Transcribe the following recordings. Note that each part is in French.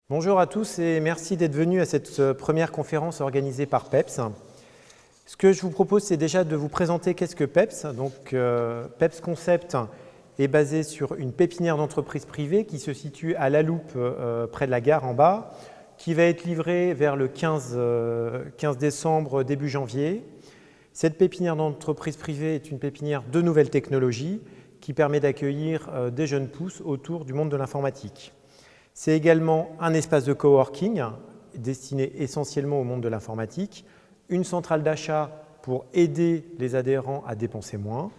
Bonjour à tous et merci d'être venus à cette première conférence organisée par PEPS. Ce que je vous propose, c'est déjà de vous présenter qu'est-ce que PEPS. Donc, PEPS Concept est basé sur une pépinière d'entreprise privée qui se situe à La Loupe, près de la gare en bas, qui va être livrée vers le 15 décembre, début janvier. Cette pépinière d'entreprise privée est une pépinière de nouvelles technologies qui permet d'accueillir des jeunes pousses autour du monde de l'informatique. C'est également un espace de coworking destiné essentiellement au monde de l'informatique, une centrale d'achat pour aider les adhérents à dépenser moins,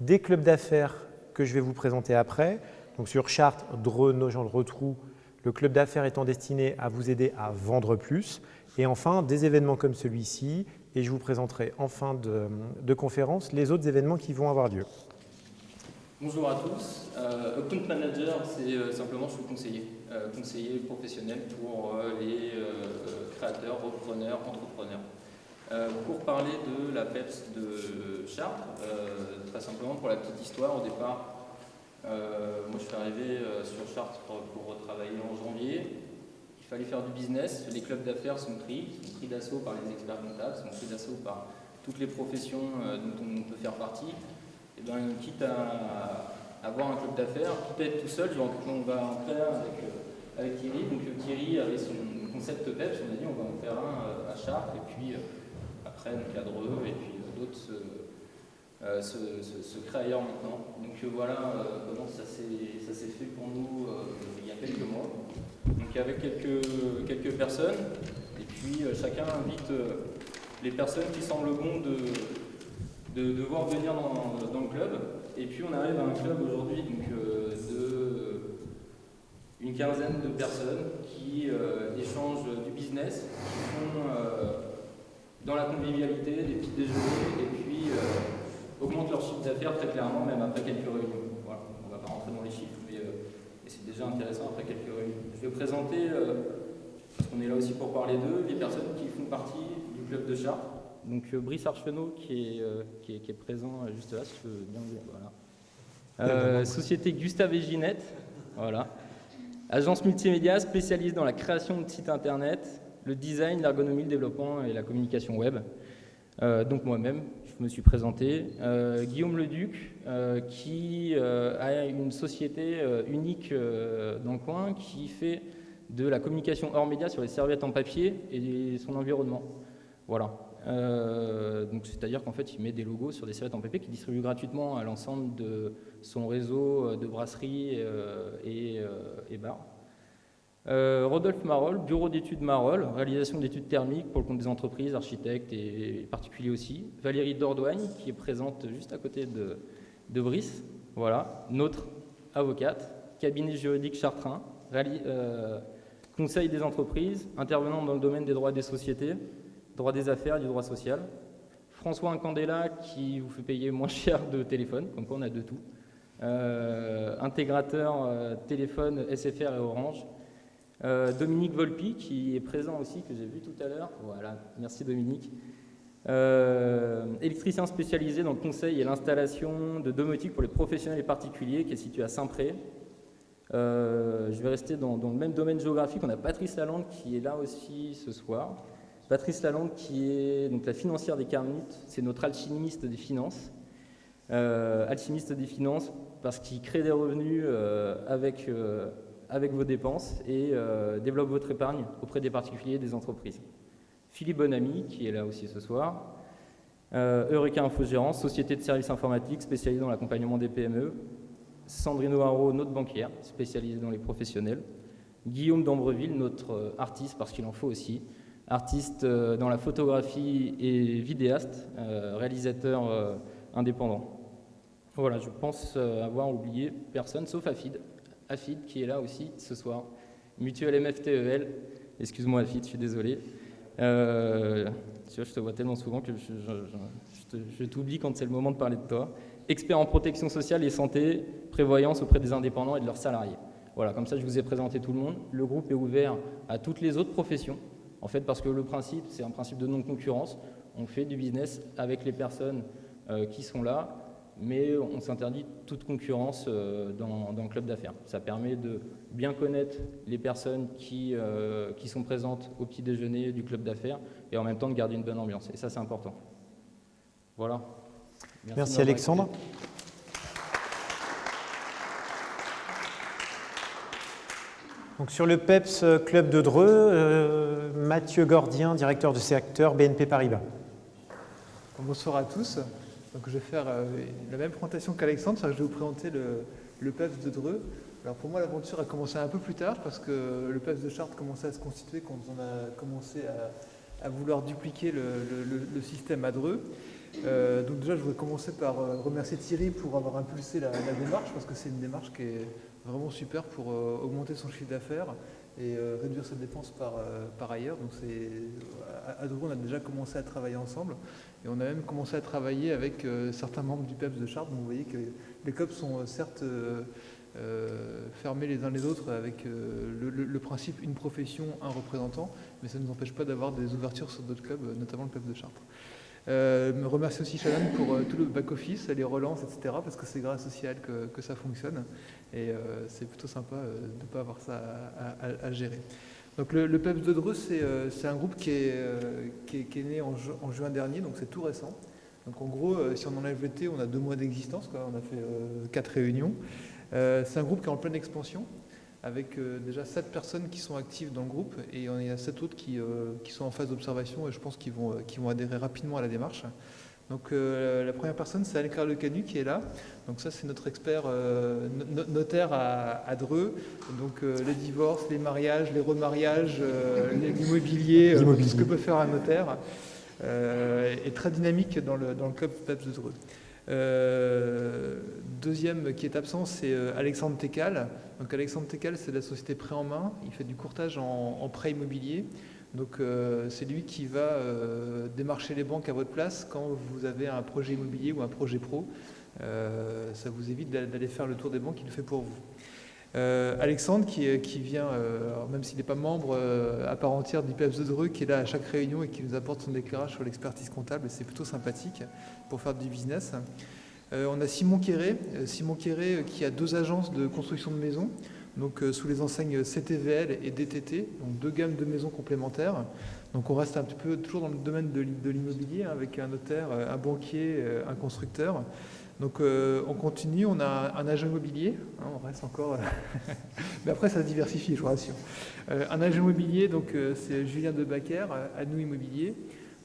des clubs d'affaires que je vais vous présenter après. Donc sur Chartres, Dreux, Nogent-le-Rotrou, le club d'affaires étant destiné à vous aider à vendre plus. Et enfin, des événements comme celui-ci, et je vous présenterai en fin de conférence les autres événements qui vont avoir lieu. Bonjour à tous. Account Manager, c'est simplement je suis conseiller professionnel pour les créateurs, repreneurs, entrepreneurs. Pour parler de la PEPS de Chartres, très simplement pour la petite histoire, au départ, moi je suis arrivé sur Chartres pour travailler en janvier. Il fallait faire du business, les clubs d'affaires sont pris d'assaut par les experts comptables, sont pris d'assaut par toutes les professions dont on peut faire partie. Et bien, quitte à avoir un club d'affaires, quitte à être tout seul, on va en créer un avec Thierry. Donc Thierry avait son concept PEPS, on a dit on va en faire un à Chartres, et puis après donc à Dreux, et puis d'autres se créent ailleurs maintenant. Donc voilà comment ça s'est fait pour nous il y a quelques mois. Donc avec quelques personnes, et puis chacun invite les personnes qui semblent bon de voir venir dans le club. Et puis on arrive à un club aujourd'hui une quinzaine de personnes qui échangent du business, qui font dans la convivialité des petits déjeuners et puis augmentent leur chiffre d'affaires très clairement, même après quelques réunions. Voilà, on ne va pas rentrer dans les chiffres, mais c'est déjà intéressant après quelques réunions. Je vais présenter, parce qu'on est là aussi pour parler d'eux, les personnes qui font partie du club de Chartres. Donc Brice Archenot qui est présent juste là, si tu veux bien le voir. Voilà. Société Gustave et Ginette, voilà. Agence multimédia spécialisée dans la création de sites internet, le design, l'ergonomie, le développement et la communication web. Donc moi-même, je me suis présenté. Guillaume Leduc, qui a une société unique dans le coin, qui fait de la communication hors média sur les serviettes en papier et son environnement. Voilà. Donc c'est-à-dire qu'en fait, il met des logos sur des serviettes en papier qu'il distribue gratuitement à l'ensemble de son réseau de brasseries et bars. Rodolphe Marolles, bureau d'études Marolles, réalisation d'études thermiques pour le compte des entreprises, architectes et particuliers aussi. Valérie Dordoigne, qui est présente juste à côté de Brice, voilà, notre avocate, cabinet juridique chartrain, conseil des entreprises, intervenant dans le domaine des droits des sociétés, droit des affaires et du droit social. François Incandela qui vous fait payer moins cher de téléphone, comme quoi on a de tout. Intégrateur téléphone SFR et Orange. Dominique Volpi qui est présent aussi, que j'ai vu tout à l'heure. Voilà, merci Dominique. Électricien spécialisé dans le conseil et l'installation de domotique pour les professionnels et particuliers, qui est situé à Saint-Pré. Je vais rester dans le même domaine géographique. On a Patrice Lalande qui est là aussi ce soir. Patrice Lalande, qui est donc la financière des Carmites, c'est notre alchimiste des finances. Alchimiste des finances parce qu'il crée des revenus avec vos dépenses et développe votre épargne auprès des particuliers et des entreprises. Philippe Bonamy, qui est là aussi ce soir. Eureka Infogérance, société de services informatiques spécialisée dans l'accompagnement des PME. Sandrine Haro, notre banquière, spécialisée dans les professionnels. Guillaume d'Ambreville, notre artiste, parce qu'il en faut aussi. Artiste dans la photographie et vidéaste, réalisateur indépendant. Voilà, je pense avoir oublié personne, sauf Afid. Afid qui est là aussi ce soir. Mutuelle MFTEL. Excuse-moi Afid, je suis désolé. Tu vois, je te vois tellement souvent que je t'oublie quand c'est le moment de parler de toi. Expert en protection sociale et santé, prévoyance auprès des indépendants et de leurs salariés. Voilà, comme ça je vous ai présenté tout le monde. Le groupe est ouvert à toutes les autres professions. En fait, parce que le principe, c'est un principe de non-concurrence. On fait du business avec les personnes qui sont là. mais on s'interdit toute concurrence dans le club d'affaires. Ça permet de bien connaître les personnes qui sont présentes au petit déjeuner du club d'affaires et en même temps de garder une bonne ambiance. Et ça, c'est important. Voilà. Merci Alexandre. Donc sur le PEPS Club de Dreux, Mathieu Gordien, directeur de secteur BNP Paribas. Bonsoir à tous. Donc, je vais faire la même présentation qu'Alexandre, c'est-à-dire que je vais vous présenter le PEPS de Dreux. Alors pour moi, l'aventure a commencé un peu plus tard parce que le PEPS de Chartres commençait à se constituer quand on a commencé à vouloir dupliquer le système à Dreux. Donc déjà, je voudrais commencer par remercier Thierry pour avoir impulsé la démarche parce que c'est une démarche qui est vraiment super pour augmenter son chiffre d'affaires et réduire ses dépenses par ailleurs. Donc à Dreux, on a déjà commencé à travailler ensemble et on a même commencé à travailler avec certains membres du PEPS de Chartres. Donc vous voyez que les clubs sont certes fermés les uns les autres avec le principe une profession, un représentant, mais ça ne nous empêche pas d'avoir des ouvertures sur d'autres clubs, notamment le PEPS de Chartres. Me remercier aussi Shannon pour tout le back-office, les relances, etc. parce que c'est grâce aussi à elle que ça fonctionne et c'est plutôt sympa de ne pas avoir ça à gérer. Donc le PEPS de Dreux, c'est un groupe qui est né en juin dernier, donc c'est tout récent. Donc en gros, si on enlève l'été, on a 2 mois d'existence, on a fait 4 réunions. C'est un groupe qui est en pleine expansion, avec déjà 7 personnes qui sont actives dans le groupe et il y a 7 autres qui sont en phase d'observation et je pense qu'ils vont adhérer rapidement à la démarche. Donc la première personne, c'est Anne-Claire Lecanu qui est là. Donc ça, c'est notre expert notaire à Dreux. Donc les divorces, les mariages, les remariages, l'immobilier, tout ce que peut faire un notaire. Est très dynamique dans le club PEPS de Dreux. Deuxième qui est absent, c'est Alexandre Tecal. Donc Alexandre Tecal, c'est de la société Prêt en Main. Il fait du courtage en prêt immobilier. Donc c'est lui qui va démarcher les banques à votre place quand vous avez un projet immobilier ou un projet pro. Ça vous évite d'aller faire le tour des banques, il le fait pour vous. Alexandre qui vient, alors même s'il n'est pas membre à part entière du PEPS de Dreux, qui est là à chaque réunion et qui nous apporte son éclairage sur l'expertise comptable, et c'est plutôt sympathique pour faire du business. On a Simon Quéré qui a 2 agences de construction de maisons, donc sous les enseignes CTVL et DTT, donc 2 gammes de maisons complémentaires. Donc on reste un petit peu toujours dans le domaine de l'immobilier, avec un notaire, un banquier, un constructeur. Donc on continue, on a un agent immobilier, on reste encore, mais après ça se diversifie, je vous rassure. Un agent immobilier, donc c'est Julien Debacker, à nous Immobilier,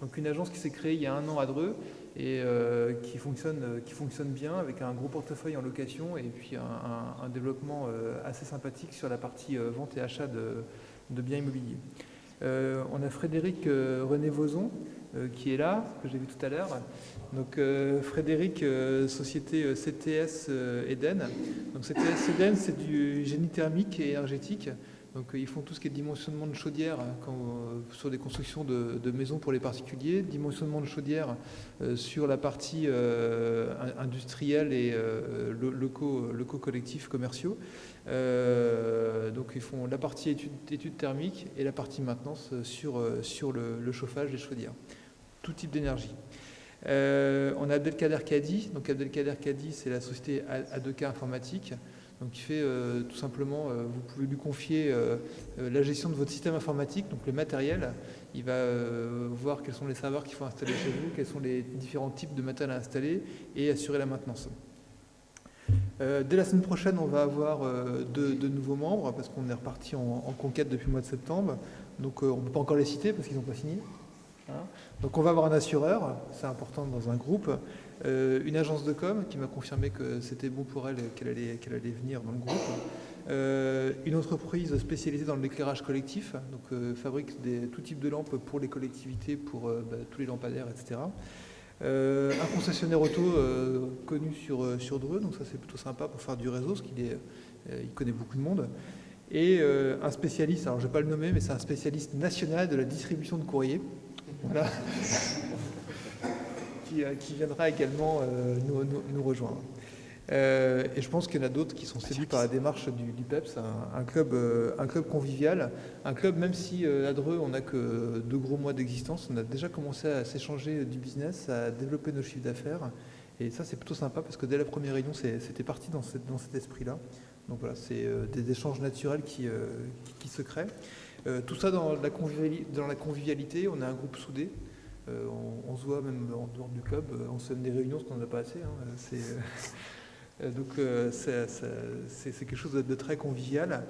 donc une agence qui s'est créée il y a 1 an à Dreux et qui fonctionne bien avec un gros portefeuille en location et puis un développement assez sympathique sur la partie vente et achat de biens immobiliers. On a Frédéric René Vauzon qui est là, que j'ai vu tout à l'heure. Donc Frédéric, société CTS Eden. Donc CTS Eden, c'est du génie thermique et énergétique. Donc ils font tout ce qui est dimensionnement de chaudière sur des constructions de maisons pour les particuliers, dimensionnement de chaudière sur la partie industrielle et locaux collectifs commerciaux. Donc ils font la partie études thermiques et la partie maintenance sur le chauffage des chaudières, tout type d'énergie. On a Abdelkader Kadi. Donc Abdelkader Kadi, c'est la société A2K Informatique. Donc il fait tout simplement, vous pouvez lui confier la gestion de votre système informatique, donc le matériel. Il va voir quels sont les serveurs qu'il faut installer chez vous, quels sont les différents types de matériel à installer et assurer la maintenance. Dès la semaine prochaine, on va avoir de nouveaux membres parce qu'on est reparti en conquête depuis le mois de septembre. Donc on ne peut pas encore les citer parce qu'ils n'ont pas signé. Donc on va avoir un assureur, c'est important dans un groupe, une agence de com qui m'a confirmé que c'était bon pour elle, qu'elle allait venir dans le groupe, une entreprise spécialisée dans l'éclairage collectif, donc fabrique tout type de lampes pour les collectivités, pour tous les lampadaires, etc. Un concessionnaire auto connu sur Dreux, donc ça c'est plutôt sympa pour faire du réseau, parce il connaît beaucoup de monde. Et un spécialiste, alors je ne vais pas le nommer, mais c'est un spécialiste national de la distribution de courrier. Voilà. qui viendra également nous rejoindre. Et je pense qu'il y en a d'autres qui sont séduits par la démarche du PEPS, un club convivial, un club même si à Dreux on n'a que 2 gros mois d'existence, on a déjà commencé à s'échanger du business, à développer nos chiffres d'affaires Et ça, c'est plutôt sympa parce que dès la première réunion, c'était parti dans cet esprit-là. Donc voilà, c'est des échanges naturels qui se créent. Tout ça dans la convivialité, on a un groupe soudé. On se voit même en dehors du club, on se fait des réunions, parce qu'on n'en a pas assez. Donc c'est quelque chose de très convivial.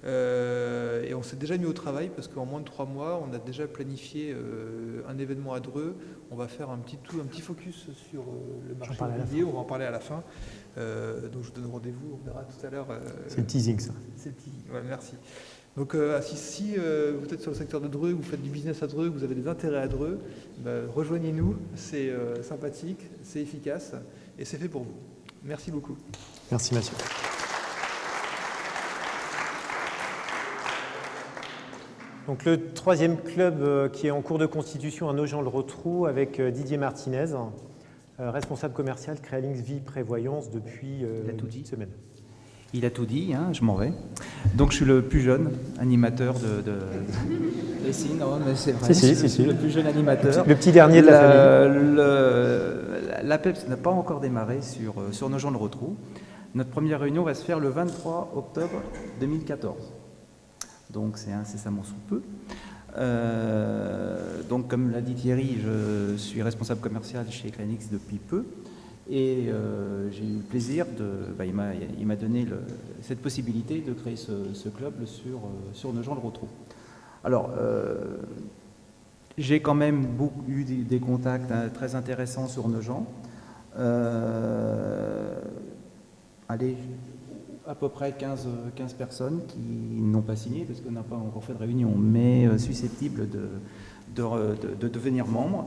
Et on s'est déjà mis au travail parce qu'en moins de 3 mois, on a déjà planifié un événement à Dreux. On va faire un petit focus sur le marché immobilier. On va en parler à la fin. Donc je vous donne rendez-vous, on verra tout à l'heure. C'est le teasing, ça. C'est le teasing, ouais, merci. Donc si vous êtes sur le secteur de Dreux, vous faites du business à Dreux, vous avez des intérêts à Dreux, rejoignez-nous, c'est sympathique, c'est efficace et c'est fait pour vous. Merci beaucoup. Merci Mathieu. Donc le 3e club qui est en cours de constitution à Nogent-le-Rotrou avec Didier Martinez, responsable commercial Créalinx Vie Prévoyance depuis une semaine. Il a tout dit, hein, je m'en vais. Donc je suis le plus jeune animateur de... Et si, non, mais c'est vrai, je suis le plus jeune animateur. Le petit dernier de la famille. La PEPS n'a pas encore démarré sur Nogent-le-Rotrou. Notre première réunion va se faire le 23 octobre 2014. Donc c'est incessamment sous peu. Donc comme l'a dit Thierry, je suis responsable commercial chez Créalinx depuis peu. Et j'ai eu le plaisir il m'a donné cette possibilité de créer ce club sur Nogent-le-Rotrou. Alors, j'ai quand même eu des contacts très intéressants sur Nogent. Allez, à peu près 15 personnes qui n'ont pas signé, parce qu'on n'a pas encore fait de réunion, mais susceptibles de devenir membres.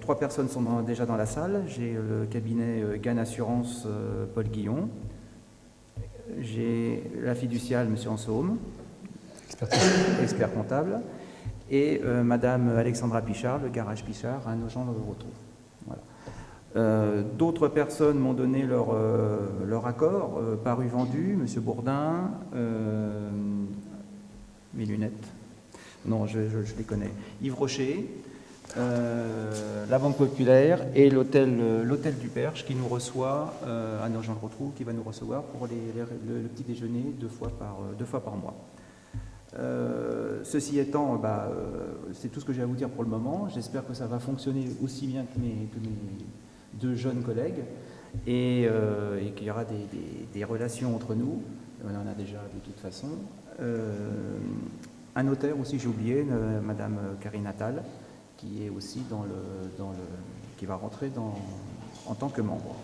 3 personnes sont déjà dans la salle. J'ai le cabinet Gann Assurance Paul Guillon. J'ai la fiduciale M. Ansaume, expert comptable. Et Madame Alexandra Pichard, le garage Pichard à Nogent-le-Rotrou. Voilà. D'autres personnes m'ont donné leur accord. Paru vendu, M. Bourdin, mes lunettes. Non, je les connais. Yves Rocher. La Banque Populaire et l'hôtel du Perche qui nous reçoit à Nogent-le-Rotrou, qui va nous recevoir pour le petit déjeuner deux fois par mois. Ceci étant, c'est tout ce que j'ai à vous dire pour le moment. J'espère que ça va fonctionner aussi bien que mes 2 jeunes collègues et qu'il y aura des relations entre nous. On en a déjà de toute façon. Un notaire aussi, j'ai oublié, Madame Karine Attal, qui est aussi qui va rentrer en tant que membre.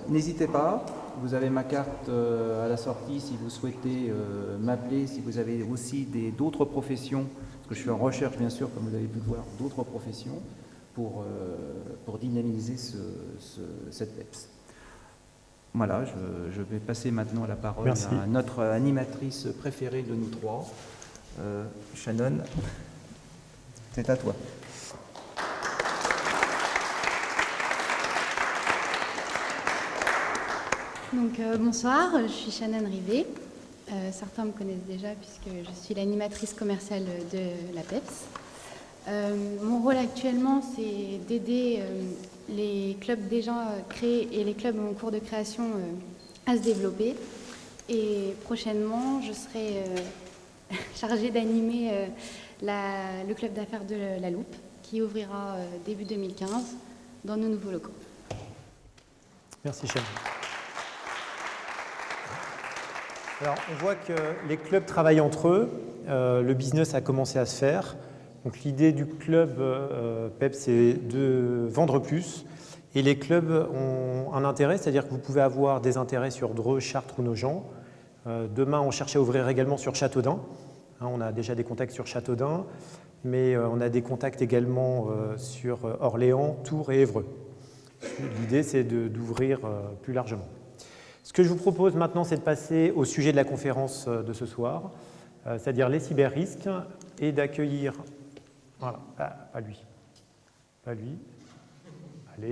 N'hésitez pas, vous avez ma carte à la sortie si vous souhaitez m'appeler, si vous avez aussi d'autres professions, parce que je suis en recherche bien sûr, comme vous avez pu le voir, d'autres professions pour dynamiser cette PEPS. Voilà, je vais passer maintenant la parole à notre animatrice préférée de nous 3, Shannon. C'est à toi. Donc, bonsoir, je suis Shannon Rivet. Certains me connaissent déjà puisque je suis l'animatrice commerciale de la PEPS. Mon rôle actuellement, c'est d'aider les clubs déjà créés et les clubs en cours de création à se développer. Et prochainement, je serai chargée d'animer le club d'affaires de la Loupe, qui ouvrira début 2015 dans nos nouveaux locaux. Merci Shannon. Alors, on voit que les clubs travaillent entre eux, le business a commencé à se faire. Donc l'idée du club PEPS, c'est de vendre plus. Et les clubs ont un intérêt, c'est-à-dire que vous pouvez avoir des intérêts sur Dreux, Chartres ou Nogent. Demain, on cherche à ouvrir également sur Châteaudun. On a déjà des contacts sur Châteaudun, mais on a des contacts également sur Orléans, Tours et Évreux. L'idée, c'est d'ouvrir plus largement. Ce que je vous propose maintenant, c'est de passer au sujet de la conférence de ce soir, c'est-à-dire les cyber-risques, et d'accueillir... Voilà, pas lui. Pas lui.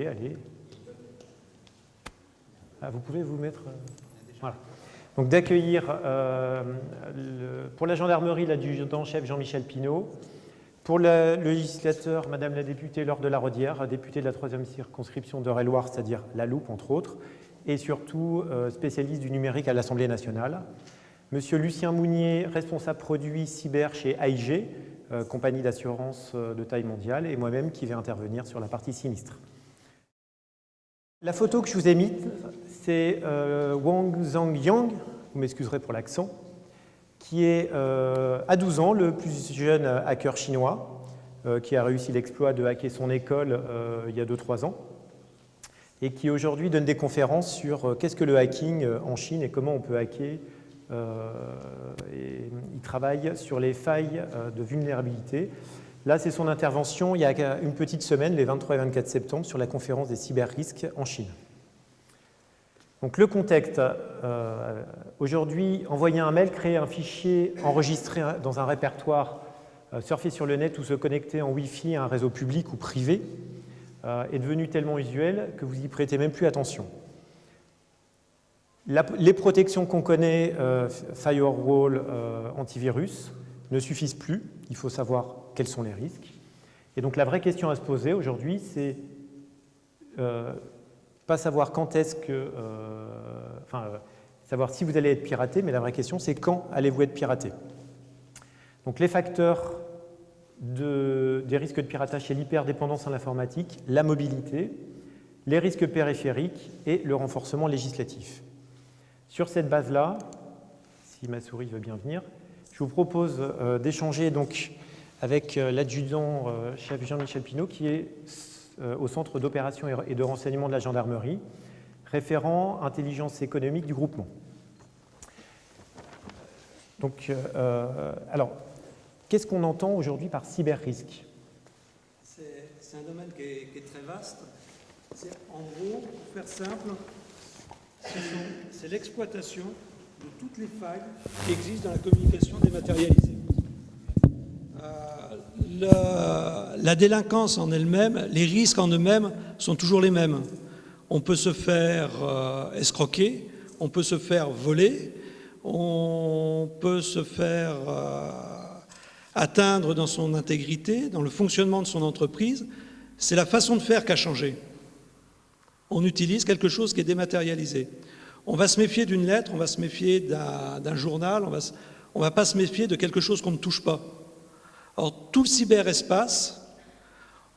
Allez. Vous pouvez vous mettre... Voilà. Donc d'accueillir pour la gendarmerie l'adjudant-chef Jean-Michel Pinault, Pour le législateur, Madame la députée Laure de la Rodière, députée de la 3e circonscription d'Eure-et-Loir, c'est-à-dire la Loupe, entre autres, et surtout spécialiste du numérique à l'Assemblée nationale. Monsieur Lucien Mounier, responsable produit cyber chez AIG, compagnie d'assurance de taille mondiale, et moi-même qui vais intervenir sur la partie sinistre. La photo que je vous ai mise, c'est Wang Zhangyang, vous m'excuserez pour l'accent, qui est à 12 ans le plus jeune hacker chinois, qui a réussi l'exploit de hacker son école il y a 2-3 ans, et qui aujourd'hui donne des conférences sur qu'est-ce que le hacking en Chine et comment on peut hacker. Et il travaille sur les failles de vulnérabilité. Là, c'est son intervention il y a une petite semaine, les 23 et 24 septembre, sur la conférence des cyberrisques en Chine. Donc le contexte, aujourd'hui, envoyer un mail, créer un fichier, enregistrer dans un répertoire, surfer sur le net ou se connecter en Wi-Fi à un réseau public ou privé est devenu tellement usuel que vous y prêtez même plus attention. Les protections qu'on connaît, firewall, antivirus, ne suffisent plus. Il faut savoir quels sont les risques. Et donc la vraie question à se poser aujourd'hui, c'est pas savoir quand est-ce que... savoir si vous allez être piraté, mais la vraie question, c'est quand allez-vous être piraté. Donc les facteurs des risques de piratage, c'est l'hyperdépendance à l'informatique, la mobilité, les risques périphériques et le renforcement législatif. Sur cette base-là, si ma souris veut bien venir, je vous propose d'échanger donc avec l'adjudant-chef Jean-Michel Pinault, qui est au Centre d'opération et de renseignement de la gendarmerie, référent intelligence économique du groupement. Donc, alors, qu'est-ce qu'on entend aujourd'hui par cyber-risque? C'est un domaine qui est très vaste. En gros, pour faire simple, c'est l'exploitation de toutes les failles qui existent dans la communication dématérialisée. La délinquance en elle-même, les risques en eux-mêmes sont toujours les mêmes. On peut se faire escroquer, on peut se faire voler, on peut se faire atteindre dans son intégrité, dans le fonctionnement de son entreprise. C'est la façon de faire qui a changé. On utilise quelque chose qui est dématérialisé. On va se méfier d'une lettre, on va se méfier d'un journal, on ne va pas se méfier de quelque chose qu'on ne touche pas. Or, tout le cyberespace,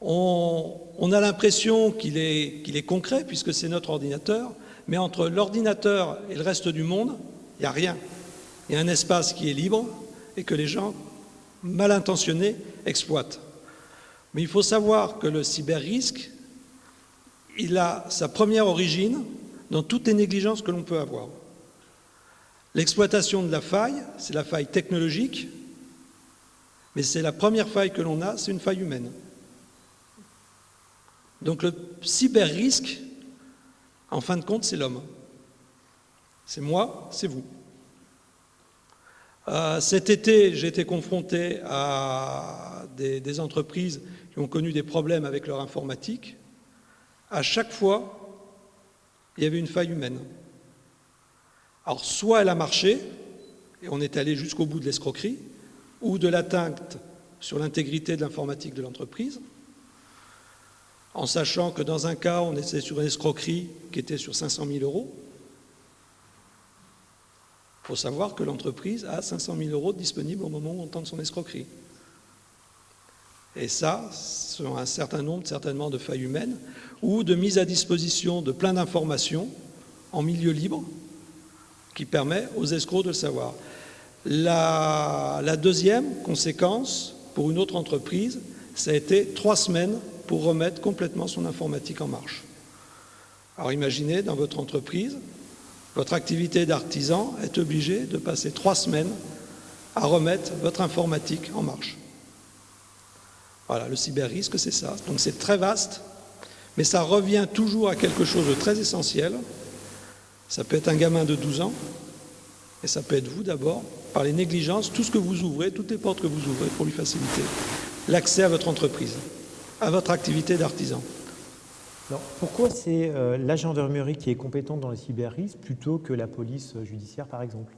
on a l'impression qu'il est concret, puisque c'est notre ordinateur, mais entre l'ordinateur et le reste du monde, il n'y a rien. Il y a un espace qui est libre et que les gens mal intentionnés exploitent. Mais il faut savoir que le cyber-risque, il a sa première origine dans toutes les négligences que l'on peut avoir. L'exploitation de la faille, c'est la faille technologique, mais c'est la première faille que l'on a, c'est une faille humaine. Donc le cyber-risque, en fin de compte, c'est l'homme. C'est moi, c'est vous. Cet été, j'ai été confronté à des entreprises qui ont connu des problèmes avec leur informatique. À chaque fois, il y avait une faille humaine. Alors, soit elle a marché, et on est allé jusqu'au bout de l'escroquerie, ou de l'atteinte sur l'intégrité de l'informatique de l'entreprise, en sachant que dans un cas, on était sur une escroquerie qui était sur 500 000 euros. Il faut savoir que l'entreprise a 500 000 euros disponibles au moment où on tente son escroquerie. Et ça, ce sont un certain nombre, certainement, de failles humaines ou de mise à disposition de plein d'informations en milieu libre qui permet aux escrocs de le savoir. La deuxième conséquence, pour une autre entreprise, ça a été 3 semaines pour remettre complètement son informatique en marche. Alors imaginez, dans votre entreprise, votre activité d'artisan est obligée de passer 3 semaines à remettre votre informatique en marche. Voilà, le cyber-risque, c'est ça. Donc c'est très vaste, mais ça revient toujours à quelque chose de très essentiel. Ça peut être un gamin de 12 ans, et ça peut être vous d'abord, par les négligences, tout ce que vous ouvrez, toutes les portes que vous ouvrez pour lui faciliter l'accès à votre entreprise, à votre activité d'artisan. Alors, pourquoi c'est la gendarmerie qui est compétente dans le cyber-risque plutôt que la police judiciaire, par exemple?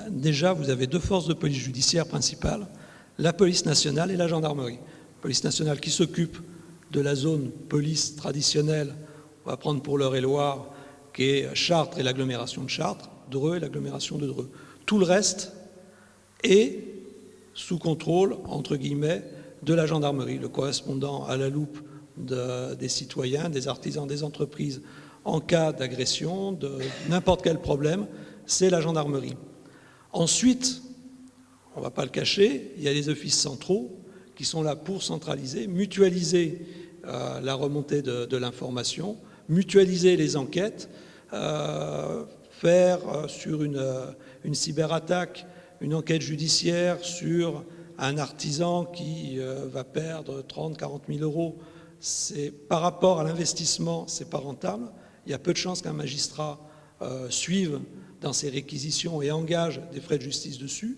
Déjà, vous avez 2 forces de police judiciaire principales, la police nationale et la gendarmerie. Police nationale qui s'occupe de la zone police traditionnelle, on va prendre pour l'Eure-et-Loire, qui est Chartres et l'agglomération de Chartres, Dreux et l'agglomération de Dreux. Tout le reste est sous contrôle, entre guillemets, de la gendarmerie, le correspondant à la loupe des citoyens, des artisans, des entreprises, en cas d'agression, de n'importe quel problème, c'est la gendarmerie. Ensuite, on ne va pas le cacher, il y a les offices centraux qui sont là pour centraliser, mutualiser la remontée de l'information, mutualiser les enquêtes, faire sur une cyberattaque une enquête judiciaire sur un artisan qui va perdre 30 000 40 000 euros. Par rapport à l'investissement, ce n'est pas rentable. Il y a peu de chances qu'un magistrat suive dans ses réquisitions et engage des frais de justice dessus.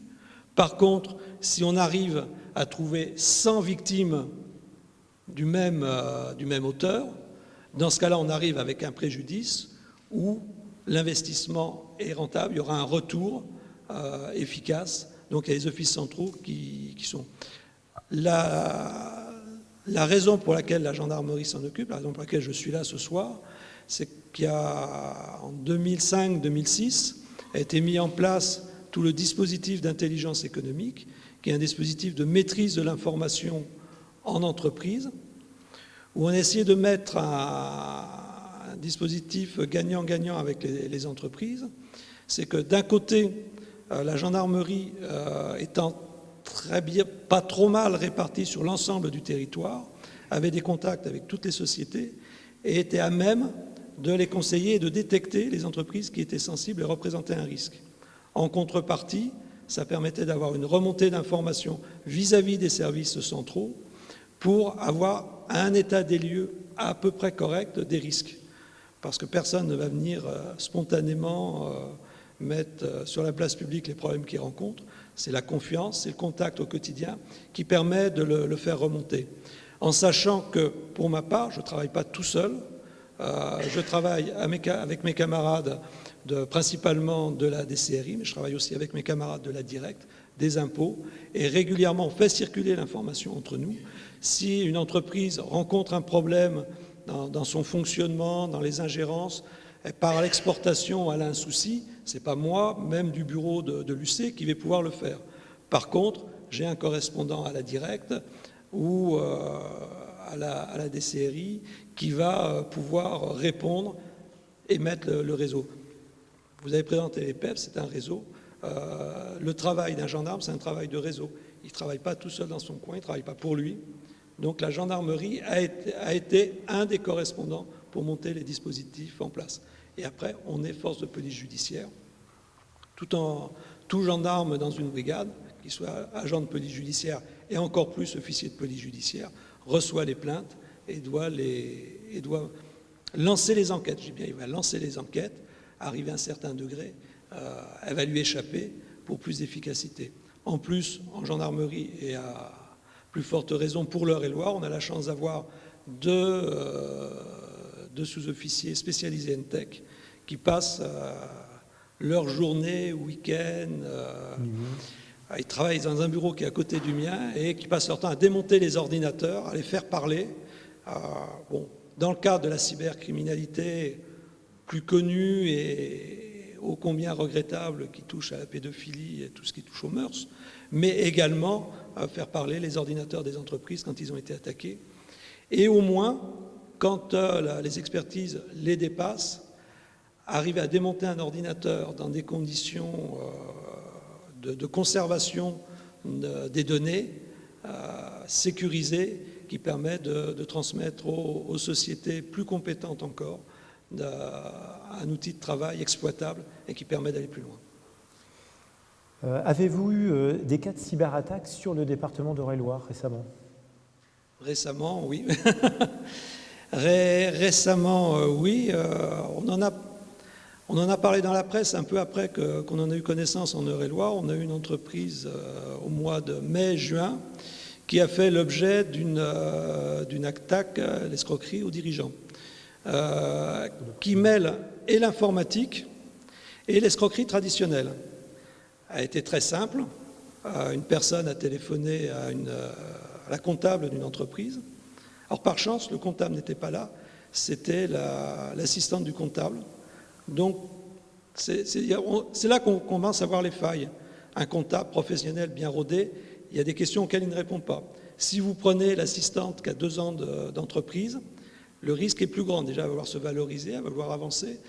Par contre, si on arrive à trouver 100 victimes du même auteur, dans ce cas-là, on arrive avec un préjudice où l'investissement est rentable, il y aura un retour efficace. Donc il y a les offices centraux qui sont... La raison pour laquelle la gendarmerie s'en occupe, la raison pour laquelle je suis là ce soir, c'est qu'il y a en 2005-2006 a été mis en place tout le dispositif d'intelligence économique, qui est un dispositif de maîtrise de l'information en entreprise, où on a essayé de mettre un dispositif gagnant-gagnant avec les entreprises. C'est que d'un côté, la gendarmerie étant très bien, pas trop mal répartie sur l'ensemble du territoire, avait des contacts avec toutes les sociétés et était à même de les conseiller et de détecter les entreprises qui étaient sensibles et représentaient un risque. En contrepartie, ça permettait d'avoir une remontée d'informations vis-à-vis des services centraux pour avoir un état des lieux à peu près correct des risques. Parce que personne ne va venir spontanément mettre sur la place publique les problèmes qu'il rencontre. C'est la confiance, c'est le contact au quotidien qui permet de le faire remonter. En sachant que, pour ma part, je ne travaille pas tout seul, je travaille avec mes camarades principalement de la DCRI, mais je travaille aussi avec mes camarades de la Directe, des impôts, et régulièrement on fait circuler l'information entre nous. Si une entreprise rencontre un problème dans son fonctionnement, dans les ingérences, par l'exportation, elle a un souci, ce n'est pas moi, même du bureau de l'UC, qui vais pouvoir le faire. Par contre, j'ai un correspondant à la Directe ou à la DCRI qui va pouvoir répondre et mettre le réseau. Vous avez présenté les PEPS, c'est un réseau. Le travail d'un gendarme, c'est un travail de réseau. Il ne travaille pas tout seul dans son coin, il ne travaille pas pour lui. Donc la gendarmerie a été un des correspondants pour monter les dispositifs en place. Et après, on est force de police judiciaire. Tout gendarme dans une brigade, qu'il soit agent de police judiciaire et encore plus officier de police judiciaire, reçoit les plaintes et doit lancer les enquêtes. Je dis bien, il va lancer les enquêtes, arriver à un certain degré, elle va lui échapper pour plus d'efficacité. En plus, en gendarmerie, et à plus forte raison pour l'Eure-et-Loire, on a la chance d'avoir deux sous-officiers spécialisés NTech qui passent leur journée, week-end. Ils travaillent dans un bureau qui est à côté du mien et qui passent leur temps à démonter les ordinateurs, à les faire parler. Dans le cadre de la cybercriminalité plus connue et ô combien regrettable qui touche à la pédophilie et tout ce qui touche aux mœurs, mais également à faire parler les ordinateurs des entreprises quand ils ont été attaqués. Et au moins, quand les expertises les dépassent, arriver à démonter un ordinateur dans des conditions de conservation des données sécurisées qui permet de transmettre aux sociétés plus compétentes encore un outil de travail exploitable et qui permet d'aller plus loin. Avez-vous eu des cas de cyberattaque sur le département d'Eure-et-Loire récemment ? Récemment, oui. Récemment, oui. On en a parlé dans la presse un peu après qu'on en a eu connaissance en Eure-et-Loire. On a eu une entreprise au mois de mai-juin qui a fait l'objet d'une attaque, l'escroquerie aux dirigeants, qui mêle et l'informatique et l'escroquerie traditionnelle. Elle a été très simple. une personne a téléphoné à la comptable d'une entreprise. Alors par chance, le comptable n'était pas là, c'était l'assistante du comptable. Donc c'est là qu'on commence à voir les failles. Un comptable professionnel bien rodé, il y a des questions auxquelles il ne répond pas. Si vous prenez l'assistante qui a 2 ans d'entreprise, le risque est plus grand. Déjà, elle va vouloir se valoriser, elle va vouloir avancer.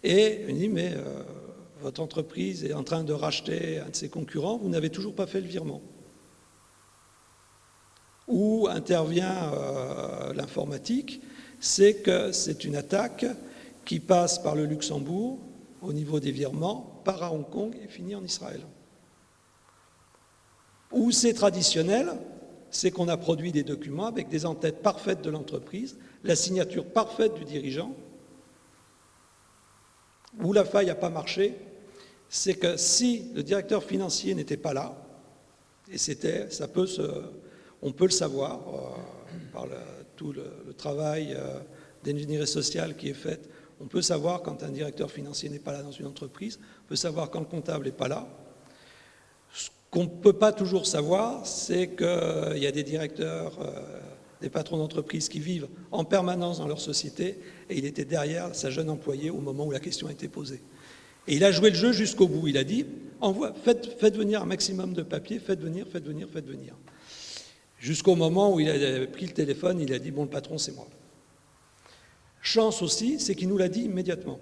Et elle dit, mais votre entreprise est en train de racheter un de ses concurrents, vous n'avez toujours pas fait le virement. Où intervient l'informatique, c'est que c'est une attaque qui passe par le Luxembourg au niveau des virements, part à Hong Kong et finit en Israël. Où c'est traditionnel, c'est qu'on a produit des documents avec des en-têtes parfaites de l'entreprise, la signature parfaite du dirigeant. Où la faille n'a pas marché, c'est que si le directeur financier n'était pas là, et on peut le savoir par tout le travail d'ingénierie sociale qui est fait, on peut savoir quand un directeur financier n'est pas là dans une entreprise, on peut savoir quand le comptable n'est pas là. Ce qu'on ne peut pas toujours savoir, c'est qu'il y a des directeurs, des patrons d'entreprise qui vivent en permanence dans leur société et il était derrière sa jeune employée au moment où la question a été posée. Et il a joué le jeu jusqu'au bout. Il a dit, faites venir un maximum de papiers, faites venir. Jusqu'au moment où il a pris le téléphone, il a dit, bon, le patron, c'est moi. Chance aussi, c'est qu'il nous l'a dit immédiatement.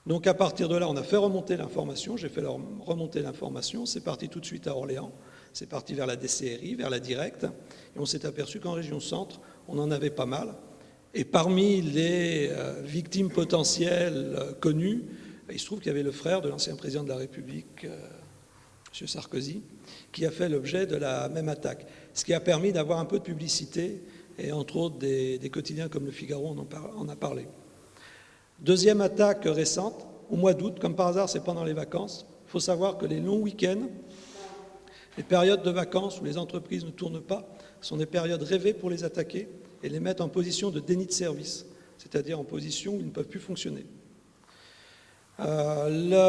Donc à partir de là, on a fait remonter l'information, j'ai fait remonter l'information, c'est parti tout de suite à Orléans, c'est parti vers la DCRI, vers la Directe, et on s'est aperçu qu'en région centre, on en avait pas mal. Et parmi les victimes potentielles connues, il se trouve qu'il y avait le frère de l'ancien président de la République, M. Sarkozy, qui a fait l'objet de la même attaque. Ce qui a permis d'avoir un peu de publicité, et entre autres des quotidiens comme Le Figaro en a parlé. Deuxième attaque récente, au mois d'août, comme par hasard, c'est pendant les vacances. Il faut savoir que les longs week-ends, les périodes de vacances où les entreprises ne tournent pas, sont des périodes rêvées pour les attaquer et les mettre en position de déni de service, c'est-à-dire en position où ils ne peuvent plus fonctionner. Le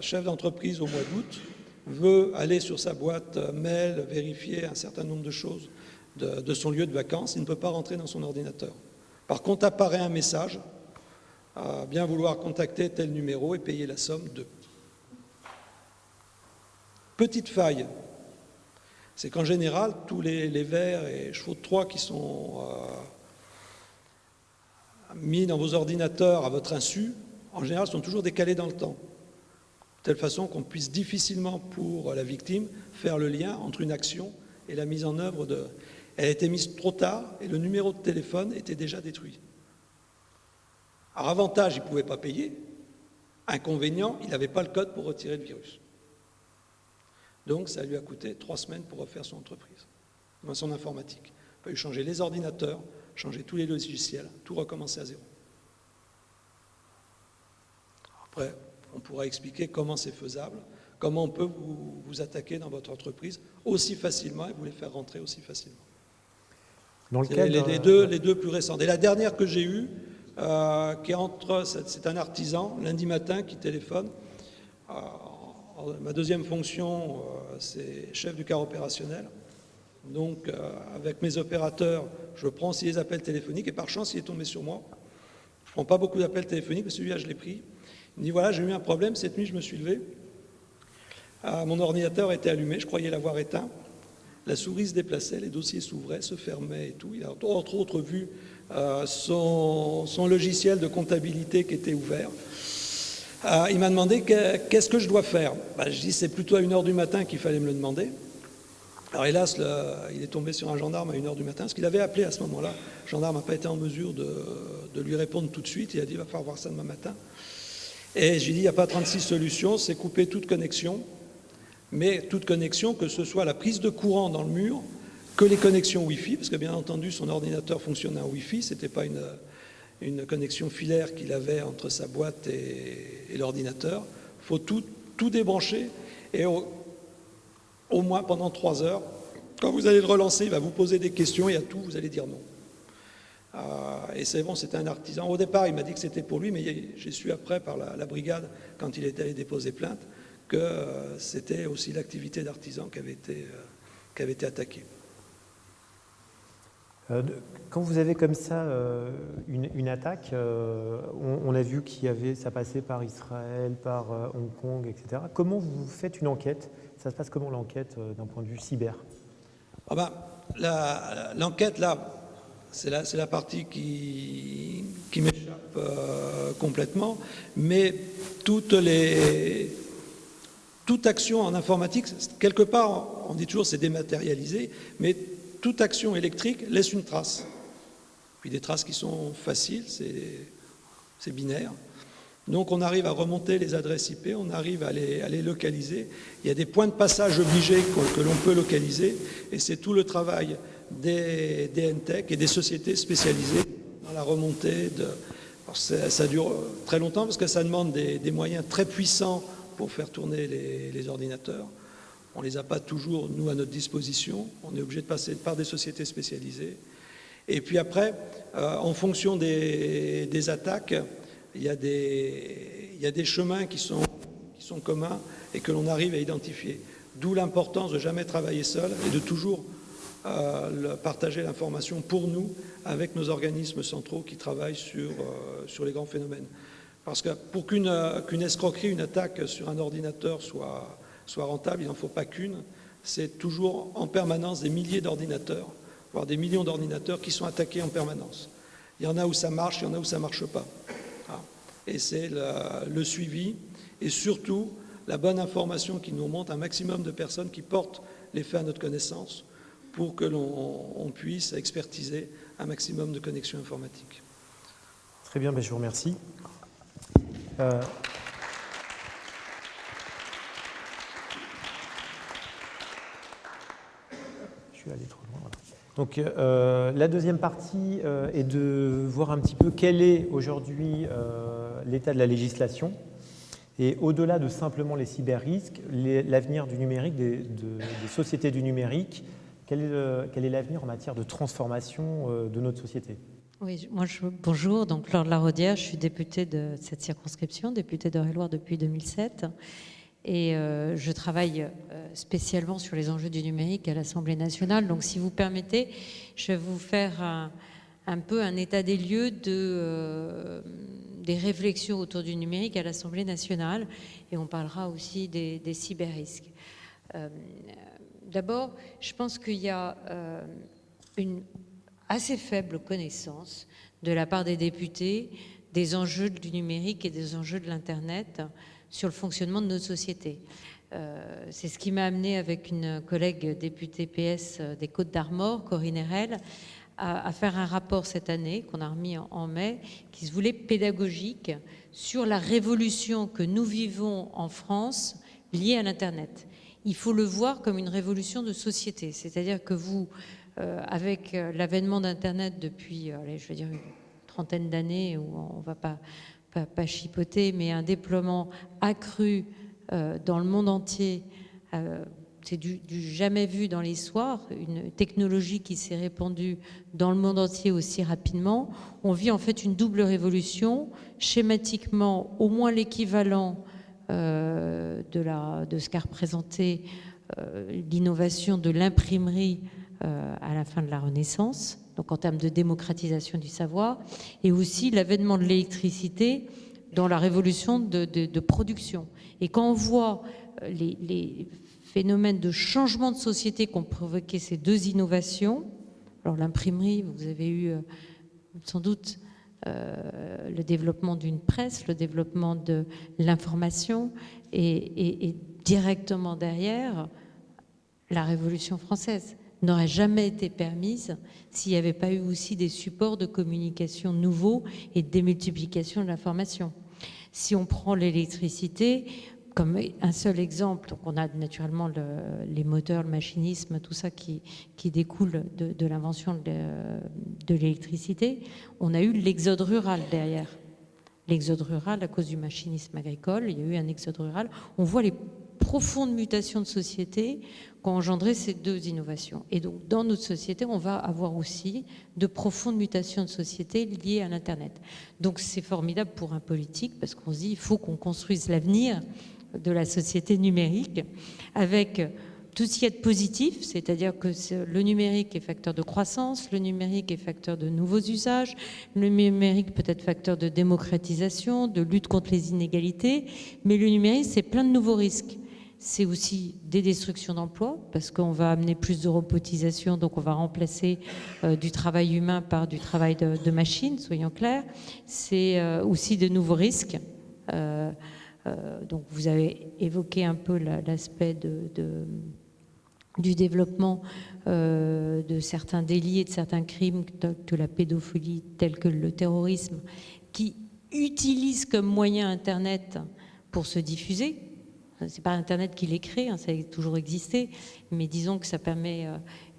chef d'entreprise, au mois d'août, veut aller sur sa boîte mail, vérifier un certain nombre de choses de son lieu de vacances, il ne peut pas rentrer dans son ordinateur. Par contre, apparaît un message, bien vouloir contacter tel numéro et payer la somme de. Petite faille, c'est qu'en général, tous les vers et chevaux de Troie qui sont mis dans vos ordinateurs à votre insu, en général, sont toujours décalés dans le temps, de telle façon qu'on puisse difficilement, pour la victime, faire le lien entre une action et la mise en œuvre de. Elle a été mise trop tard et le numéro de téléphone était déjà détruit. Alors, avantage, il ne pouvait pas payer. Inconvénient, il n'avait pas le code pour retirer le virus. Donc, ça lui a coûté 3 semaines pour refaire son entreprise, son informatique. Il a fallu changer les ordinateurs, changer tous les logiciels, tout recommencer à zéro. Après, on pourra expliquer comment c'est faisable, comment on peut vous attaquer dans votre entreprise aussi facilement et vous les faire rentrer aussi facilement. Les deux plus récentes. Et la dernière que j'ai eue, c'est un artisan, lundi matin, qui téléphone. Ma deuxième fonction, c'est chef du quart opérationnel. Donc, avec mes opérateurs, je prends aussi les appels téléphoniques, et par chance, il est tombé sur moi. Je ne prends pas beaucoup d'appels téléphoniques, mais celui-là, je l'ai pris. Il me dit, voilà, j'ai eu un problème, cette nuit, je me suis levé. Mon ordinateur était allumé, je croyais l'avoir éteint. La souris se déplaçait, les dossiers s'ouvraient, se fermaient et tout. Il a entre autres vu son logiciel de comptabilité qui était ouvert. Il m'a demandé qu'est-ce que je dois faire. Je dis c'est plutôt à 1h du matin qu'il fallait me le demander. Alors hélas, il est tombé sur un gendarme à 1h du matin, parce qu'il avait appelé à ce moment-là. Le gendarme n'a pas été en mesure de lui répondre tout de suite. Il a dit il va falloir voir ça demain matin. Et j'ai dit il n'y a pas 36 solutions, c'est couper toute connexion. Mais toute connexion, que ce soit la prise de courant dans le mur, que les connexions Wi-Fi, parce que bien entendu son ordinateur fonctionnait en Wi-Fi, ce n'était pas une connexion filaire qu'il avait entre sa boîte et l'ordinateur. Il faut tout débrancher et au moins pendant 3 heures, quand vous allez le relancer, il va vous poser des questions et à tout, vous allez dire non. Et c'est bon, c'était un artisan. Au départ, il m'a dit que c'était pour lui, mais j'ai su après par la brigade, quand il est allé déposer plainte, que c'était aussi l'activité d'artisan qui avait été attaquée. Quand vous avez comme ça une attaque, on a vu ça passait par Israël, par Hong Kong, etc. Comment vous faites une enquête? Ça se passe comment l'enquête d'un point de vue cyber? L'enquête, là, c'est la partie qui m'échappe complètement, mais toute action en informatique, quelque part, on dit toujours c'est dématérialisé, mais toute action électrique laisse une trace. Puis des traces qui sont faciles, c'est binaire. Donc on arrive à remonter les adresses IP, on arrive à les localiser. Il y a des points de passage obligés que l'on peut localiser, et c'est tout le travail des NTech et des sociétés spécialisées dans la remontée de... Alors ça dure très longtemps parce que ça demande des moyens très puissants pour faire tourner les ordinateurs. On ne les a pas toujours, nous, à notre disposition. On est obligé de passer par des sociétés spécialisées. Et puis après, en fonction des attaques, il y a des chemins qui sont communs et que l'on arrive à identifier. D'où l'importance de jamais travailler seul et de toujours partager l'information pour nous avec nos organismes centraux qui travaillent sur les grands phénomènes. Parce que pour qu'une escroquerie, une attaque sur un ordinateur soit rentable, il n'en faut pas qu'une. C'est toujours en permanence des milliers d'ordinateurs, voire des millions d'ordinateurs qui sont attaqués en permanence. Il y en a où ça marche, il y en a où ça ne marche pas. Et c'est le suivi et surtout la bonne information qui nous montre un maximum de personnes qui portent les faits à notre connaissance pour que l'on puisse expertiser un maximum de connexions informatiques. Très bien, je vous remercie. Je suis allé trop loin. Voilà. Donc, la deuxième partie est de voir un petit peu quel est aujourd'hui l'état de la législation et au-delà de simplement les cyber-risques, l'avenir du numérique, des sociétés du numérique, quel est l'avenir en matière de transformation de notre société? Oui, bonjour, donc Laure de la Rodière, je suis députée de cette circonscription, députée d'Eure-et-Loir depuis 2007. Et je travaille spécialement sur les enjeux du numérique à l'Assemblée nationale. Donc, si vous permettez, je vais vous faire un peu un état des lieux des réflexions autour du numérique à l'Assemblée nationale. Et on parlera aussi des cyber-risques. D'abord, je pense qu'il y a une assez faible connaissance de la part des députés des enjeux du numérique et des enjeux de l'Internet sur le fonctionnement de nos sociétés. C'est ce qui m'a amené avec une collègue députée PS des Côtes-d'Armor, Corinne Erel, à faire un rapport cette année, qu'on a remis en mai, qui se voulait pédagogique sur la révolution que nous vivons en France liée à l'Internet. Il faut le voir comme une révolution de société, c'est-à-dire que vous, avec l'avènement d'Internet depuis, je vais dire, une trentaine d'années, où on ne va pas chipoter, mais un déploiement accru dans le monde entier, c'est du jamais vu dans l'histoire, une technologie qui s'est répandue dans le monde entier aussi rapidement. On vit en fait une double révolution, schématiquement au moins l'équivalent de ce qu'a représenté l'innovation de l'imprimerie à la fin de la Renaissance, donc en termes de démocratisation du savoir, et aussi l'avènement de l'électricité dans la révolution de production. Et quand on voit les phénomènes de changement de société qu'ont provoqué ces deux innovations, alors l'imprimerie, vous avez eu sans doute le développement d'une presse, le développement de l'information, et directement derrière, la Révolution française n'aurait jamais été permise s'il n'y avait pas eu aussi des supports de communication nouveaux et de démultiplication de l'information. Si on prend l'électricité comme un seul exemple, donc on a naturellement les moteurs, le machinisme, tout ça qui découle de l'invention de l'électricité, on a eu l'exode rural derrière. L'exode rural, à cause du machinisme agricole, il y a eu un exode rural. On voit les profondes mutations de société qu'ont engendré ces deux innovations. Et donc, dans notre société, on va avoir aussi de profondes mutations de société liées à l'Internet. Donc, c'est formidable pour un politique, parce qu'on se dit, il faut qu'on construise l'avenir de la société numérique, avec tout ce qui est positif, c'est-à-dire que le numérique est facteur de croissance, le numérique est facteur de nouveaux usages, le numérique peut être facteur de démocratisation, de lutte contre les inégalités, mais le numérique, c'est plein de nouveaux risques. C'est aussi des destructions d'emplois, parce qu'on va amener plus de robotisation, donc on va remplacer du travail humain par du travail de machine, soyons clairs. C'est aussi de nouveaux risques. Donc vous avez évoqué un peu l'aspect du développement de certains délits et de certains crimes, de la pédophilie, tels que le terrorisme, qui utilisent comme moyen Internet pour se diffuser. C'est pas Internet qui les crée, ça a toujours existé, mais disons que ça permet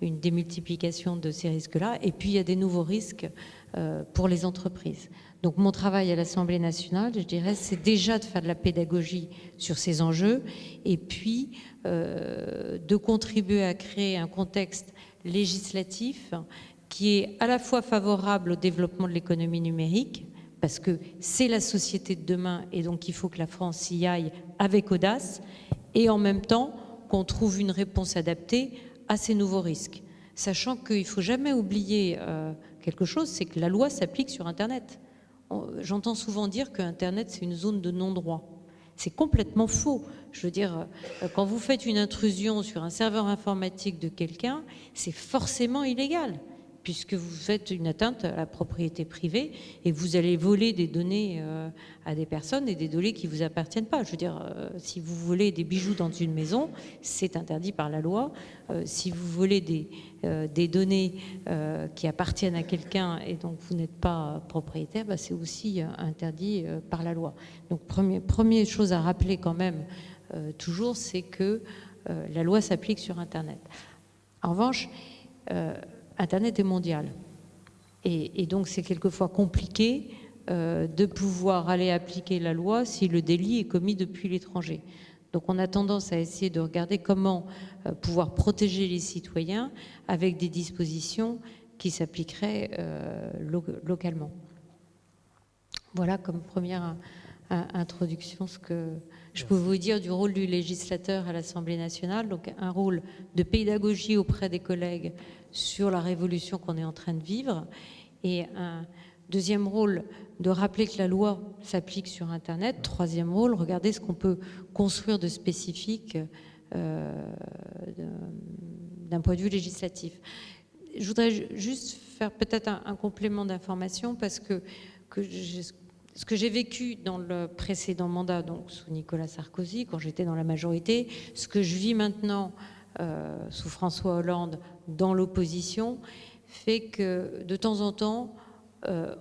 une démultiplication de ces risques-là. Et puis il y a des nouveaux risques pour les entreprises. Donc mon travail à l'Assemblée nationale, je dirais, c'est déjà de faire de la pédagogie sur ces enjeux et puis de contribuer à créer un contexte législatif qui est à la fois favorable au développement de l'économie numérique, parce que c'est la société de demain et donc il faut que la France y aille avec audace, et en même temps qu'on trouve une réponse adaptée à ces nouveaux risques. Sachant qu'il ne faut jamais oublier quelque chose, c'est que la loi s'applique sur Internet. J'entends souvent dire que Internet, c'est une zone de non-droit. C'est complètement faux. Je veux dire, quand vous faites une intrusion sur un serveur informatique de quelqu'un, c'est forcément illégal, puisque vous faites une atteinte à la propriété privée et vous allez voler des données à des personnes et des données qui ne vous appartiennent pas. Je veux dire, si vous volez des bijoux dans une maison, c'est interdit par la loi. Si vous volez des données qui appartiennent à quelqu'un et dont vous n'êtes pas propriétaire, c'est aussi interdit par la loi. Donc, première chose à rappeler quand même toujours, c'est que la loi s'applique sur Internet. En revanche, Internet est mondial. Et donc, c'est quelquefois compliqué de pouvoir aller appliquer la loi si le délit est commis depuis l'étranger. Donc, on a tendance à essayer de regarder comment pouvoir protéger les citoyens avec des dispositions qui s'appliqueraient localement. Voilà comme première introduction ce que je peux vous dire du rôle du législateur à l'Assemblée nationale. Donc, un rôle de pédagogie auprès des collègues sur la révolution qu'on est en train de vivre, et un deuxième rôle de rappeler que la loi s'applique sur Internet. Troisième rôle, regarder ce qu'on peut construire de spécifique d'un point de vue législatif. Je voudrais juste faire peut-être un complément d'information, parce que ce que j'ai vécu dans le précédent mandat, donc sous Nicolas Sarkozy, quand j'étais dans la majorité, ce que je vis maintenant sous François Hollande dans l'opposition, fait que de temps en temps,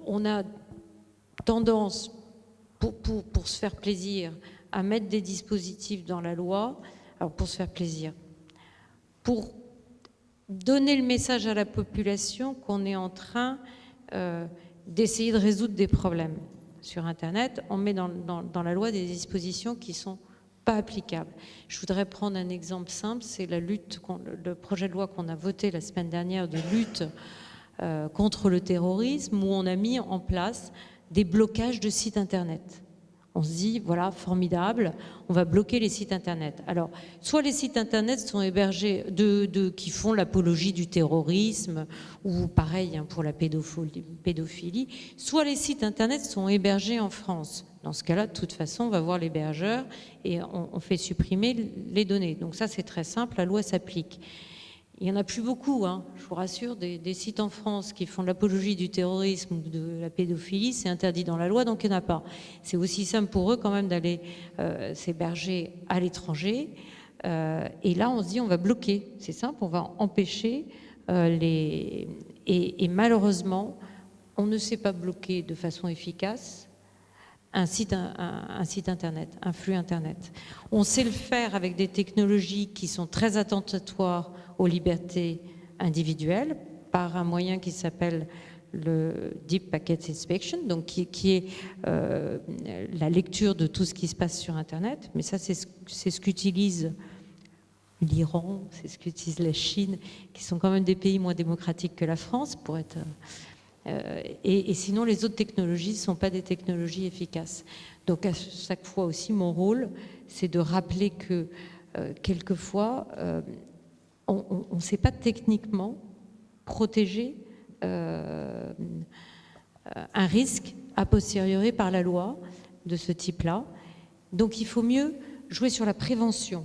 on a tendance, pour se faire plaisir, à mettre des dispositifs dans la loi, alors pour se faire plaisir, pour donner le message à la population qu'on est en train d'essayer de résoudre des problèmes. Sur Internet, on met dans la loi des dispositions qui ne sont pas applicables. Je voudrais prendre un exemple simple, c'est le projet de loi qu'on a voté la semaine dernière de lutte contre le terrorisme, où on a mis en place des blocages de sites Internet. On se dit, voilà, formidable, on va bloquer les sites Internet. Alors, soit les sites Internet sont hébergés qui font l'apologie du terrorisme, ou pareil pour la pédophilie, soit les sites Internet sont hébergés en France. Dans ce cas-là, de toute façon, on va voir l'hébergeur et on fait supprimer les données. Donc ça, c'est très simple, la loi s'applique. Il n'y en a plus beaucoup, je vous rassure, des sites en France qui font de l'apologie du terrorisme ou de la pédophilie, c'est interdit dans la loi, donc il n'y en a pas. C'est aussi simple pour eux quand même d'aller s'héberger à l'étranger. Et là, on se dit, on va bloquer. C'est simple, on va empêcher Et malheureusement, on ne sait pas bloquer de façon efficace un site Internet, un flux Internet. On sait le faire avec des technologies qui sont très attentatoires aux libertés individuelles, par un moyen qui s'appelle le Deep Packet Inspection, donc qui est la lecture de tout ce qui se passe sur Internet. Mais ça, c'est ce qu'utilise l'Iran, c'est ce qu'utilise la Chine, qui sont quand même des pays moins démocratiques que la France, pour être Et sinon, les autres technologies ne sont pas des technologies efficaces. Donc, à chaque fois aussi, mon rôle, c'est de rappeler que quelquefois, on ne sait pas techniquement protéger un risque a posteriori par la loi de ce type-là. Donc, il faut mieux jouer sur la prévention.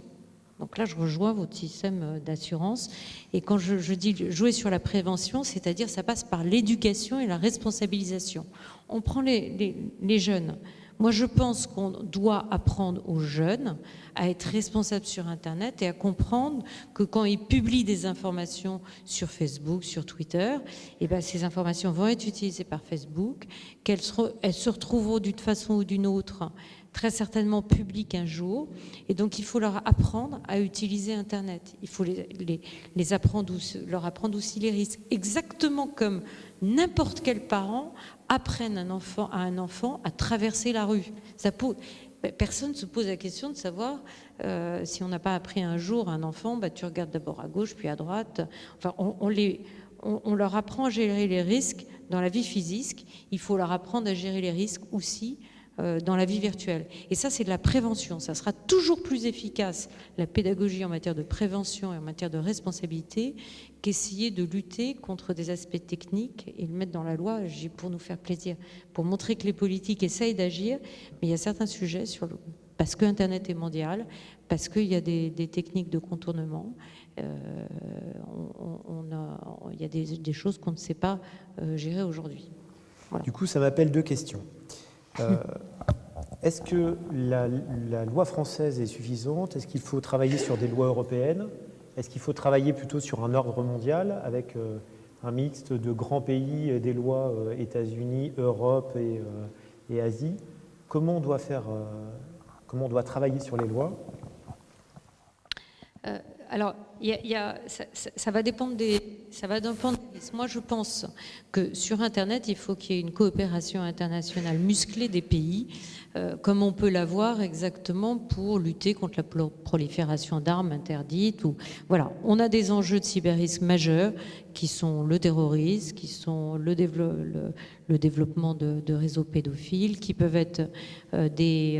Donc là, je rejoins votre système d'assurance. Et quand je dis jouer sur la prévention, c'est-à-dire ça passe par l'éducation et la responsabilisation. On prend les jeunes. Moi, je pense qu'on doit apprendre aux jeunes à être responsables sur Internet et à comprendre que quand ils publient des informations sur Facebook, sur Twitter, eh ben, ces informations vont être utilisées par Facebook, elles se retrouveront d'une façon ou d'une autre très certainement publiques un jour, et donc il faut leur apprendre à utiliser Internet. Il faut leur apprendre aussi les risques, exactement comme n'importe quel parent apprenne à un enfant à traverser la rue. Personne ne se pose la question de savoir si on n'a pas appris un jour à un enfant, tu regardes d'abord à gauche puis à droite. Enfin, on leur apprend à gérer les risques dans la vie physique. Il faut leur apprendre à gérer les risques aussi dans la vie virtuelle. Et ça, c'est de la prévention. Ça sera toujours plus efficace, la pédagogie en matière de prévention et en matière de responsabilité, qu'essayer de lutter contre des aspects techniques et le mettre dans la loi pour nous faire plaisir, pour montrer que les politiques essayent d'agir, mais il y a certains sujets, parce que Internet est mondial, parce qu'il y a des techniques de contournement, il y a des choses qu'on ne sait pas gérer aujourd'hui. Voilà. Du coup, ça m'appelle deux questions. Est-ce que la loi française est suffisante? Est-ce qu'il faut travailler sur des lois européennes? Est-ce qu'il faut travailler plutôt sur un ordre mondial avec un mixte de grands pays, des lois États-Unis, Europe et Asie? Comment on doit travailler sur les lois? Alors, ça va dépendre des risques. Moi, je pense que sur Internet, il faut qu'il y ait une coopération internationale musclée des pays, comme on peut l'avoir exactement pour lutter contre la prolifération d'armes interdites. Voilà, on a des enjeux de cyberrisque majeurs qui sont le terrorisme, qui sont le développement de réseaux pédophiles, qui peuvent être des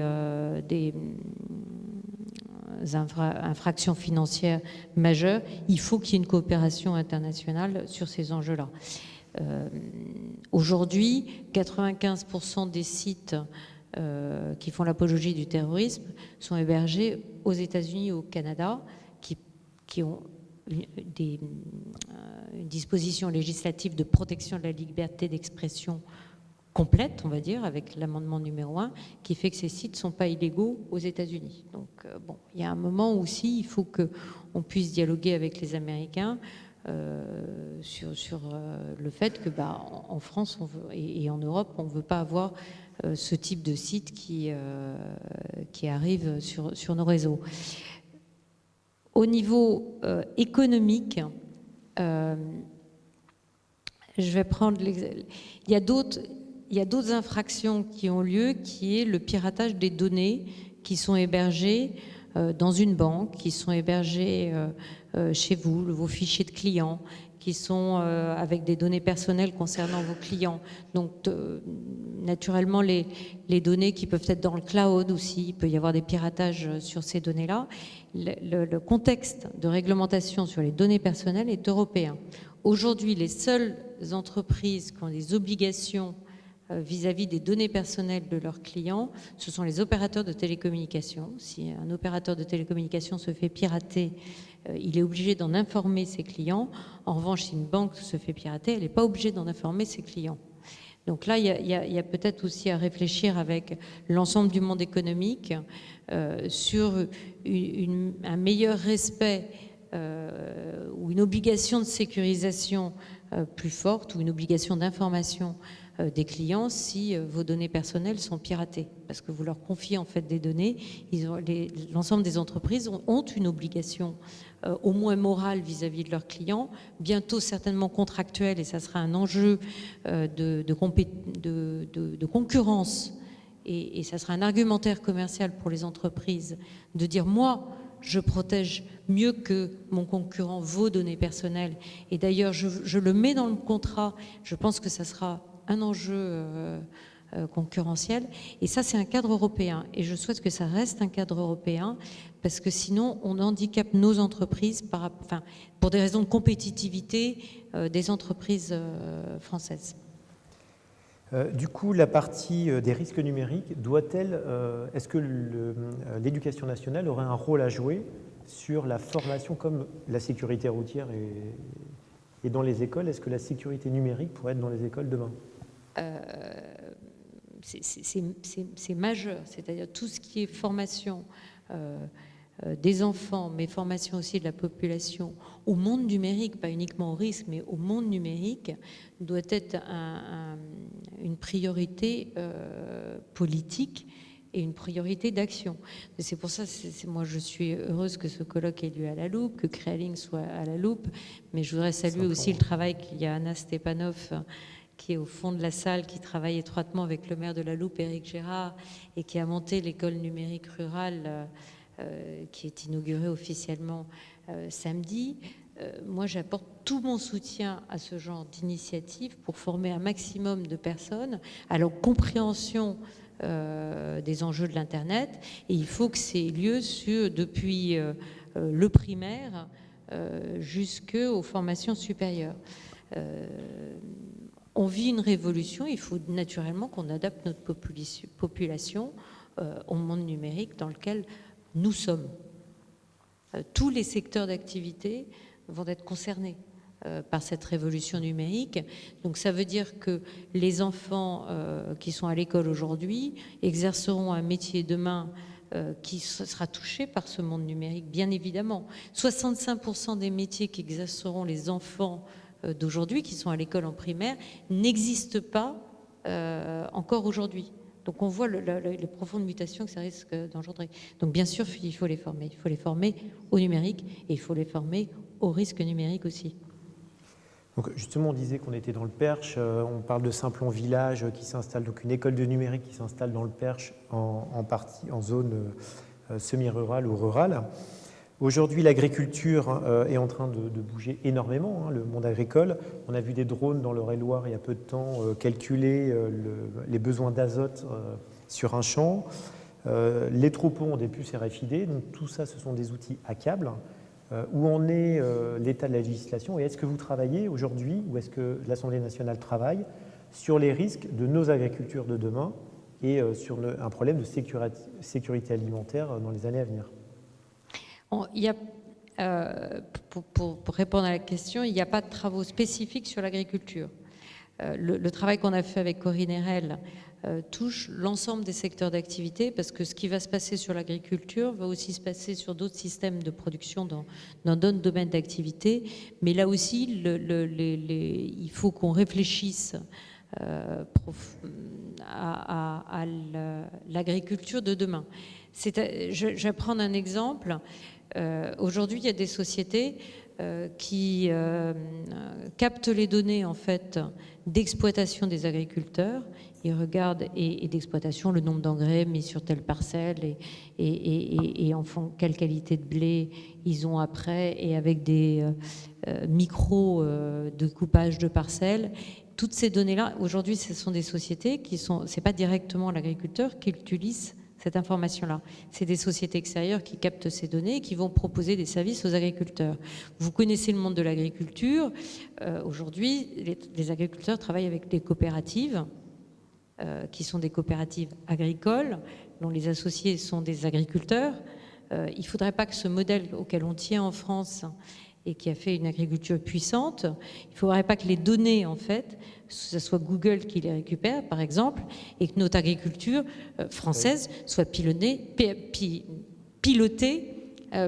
infractions financières majeures. Il faut qu'il y ait une coopération internationale sur ces enjeux-là. Aujourd'hui, 95% des sites qui font l'apologie du terrorisme sont hébergés aux États-Unis et au Canada, qui ont une disposition législative de protection de la liberté d'expression complète, on va dire, avec l'amendement numéro 1, qui fait que ces sites ne sont pas illégaux aux États-Unis. Donc, il y a un moment où aussi, il faut qu'on puisse dialoguer avec les Américains sur le fait que, en France et en Europe, on ne veut pas avoir ce type de site qui arrive sur nos réseaux. Au niveau économique, je vais prendre l'exemple. Il y a d'autres infractions qui ont lieu, qui est le piratage des données qui sont hébergées dans une banque, qui sont hébergées chez vous, vos fichiers de clients, qui sont avec des données personnelles concernant vos clients. Donc, naturellement, les données qui peuvent être dans le cloud aussi, il peut y avoir des piratages sur ces données-là. Le contexte de réglementation sur les données personnelles est européen. Aujourd'hui, les seules entreprises qui ont des obligations vis-à-vis des données personnelles de leurs clients, ce sont les opérateurs de télécommunications. Si un opérateur de télécommunications se fait pirater, il est obligé d'en informer ses clients. En revanche, si une banque se fait pirater, elle n'est pas obligée d'en informer ses clients. Donc là, il y a peut-être aussi à réfléchir avec l'ensemble du monde économique sur un meilleur respect ou une obligation de sécurisation plus forte ou une obligation d'information des clients si vos données personnelles sont piratées, parce que vous leur confiez en fait des données. L'ensemble des entreprises ont une obligation au moins morale vis-à-vis de leurs clients, bientôt certainement contractuelle, et ça sera un enjeu de concurrence, et ça sera un argumentaire commercial pour les entreprises de dire moi, je protège mieux que mon concurrent vos données personnelles. Et d'ailleurs, je le mets dans le contrat. Je pense que ça sera un enjeu concurrentiel. Et ça, c'est un cadre européen. Et je souhaite que ça reste un cadre européen, parce que sinon, on handicape nos entreprises pour des raisons de compétitivité des entreprises françaises. Du coup, la partie des risques numériques, est-ce que l'éducation nationale aurait un rôle à jouer sur la formation comme la sécurité routière et dans les écoles? Est-ce que la sécurité numérique pourrait être dans les écoles demain? C'est majeur, c'est-à-dire tout ce qui est formation des enfants, mais formation aussi de la population au monde numérique, pas uniquement au risque, mais au monde numérique, doit être une priorité politique et une priorité d'action. C'est pour ça, moi je suis heureuse que ce colloque ait lieu à la Loupe, que Créaling soit à la Loupe, mais je voudrais saluer aussi le travail qu'il y a Anna Stepanov, qui est au fond de la salle, qui travaille étroitement avec le maire de la Loupe, Éric Gérard, et qui a monté l'école numérique rurale qui est inaugurée officiellement samedi. Moi, j'apporte tout mon soutien à ce genre d'initiative pour former un maximum de personnes à leur compréhension des enjeux de l'Internet. Et il faut que c'est lieu depuis le primaire jusqu'aux formations supérieures. On vit une révolution, il faut naturellement qu'on adapte notre population au monde numérique dans lequel nous sommes. Tous les secteurs d'activité vont être concernés par cette révolution numérique. Donc ça veut dire que les enfants qui sont à l'école aujourd'hui exerceront un métier demain qui sera touché par ce monde numérique, bien évidemment. 65% des métiers qu'exerceront les enfants d'aujourd'hui, qui sont à l'école en primaire, n'existent pas encore aujourd'hui. Donc on voit les profondes mutations que ça risque d'engendrer. Donc bien sûr, il faut les former. Il faut les former au numérique et il faut les former au risque numérique aussi. Donc justement, on disait qu'on était dans le Perche, on parle de Saint-Plon village qui s'installe, donc une école de numérique qui s'installe dans le Perche en partie en zone semi-rurale ou rurale. Aujourd'hui, l'agriculture est en train de bouger énormément, le monde agricole. On a vu des drones dans l'Eure-et-Loire il y a peu de temps calculer les besoins d'azote sur un champ. Les troupeaux ont des puces RFID, donc tout ça, ce sont des outils à câble. Où en est l'état de la législation et est-ce que vous travaillez aujourd'hui ou est-ce que l'Assemblée nationale travaille sur les risques de nos agricultures de demain et sur un problème de sécurité alimentaire dans les années à venir? Il y a, pour répondre à la question, il n'y a pas de travaux spécifiques sur l'agriculture. Le travail qu'on a fait avec Corinne Erel touche l'ensemble des secteurs d'activité parce que ce qui va se passer sur l'agriculture va aussi se passer sur d'autres systèmes de production dans d'autres domaines d'activité. Mais là aussi, il faut qu'on réfléchisse à l'agriculture de demain. Je vais prendre un exemple. Aujourd'hui, il y a des sociétés qui captent les données en fait d'exploitation des agriculteurs. Ils regardent et d'exploitation le nombre d'engrais mis sur telle parcelle et en font quelle qualité de blé ils ont après et avec des micros de coupage de parcelles. Toutes ces données-là, aujourd'hui, ce sont des sociétés qui sont, c'est pas directement l'agriculteur qui utilise cette information-là. C'est des sociétés extérieures qui captent ces données et qui vont proposer des services aux agriculteurs. Vous connaissez le monde de l'agriculture. Aujourd'hui, les agriculteurs travaillent avec des coopératives qui sont des coopératives agricoles, dont les associés sont des agriculteurs. Il ne faudrait pas que ce modèle auquel on tient en France et qui a fait une agriculture puissante, il ne faudrait pas que les données, en fait, ce soit Google qui les récupère, par exemple, et que notre agriculture française soit pilotée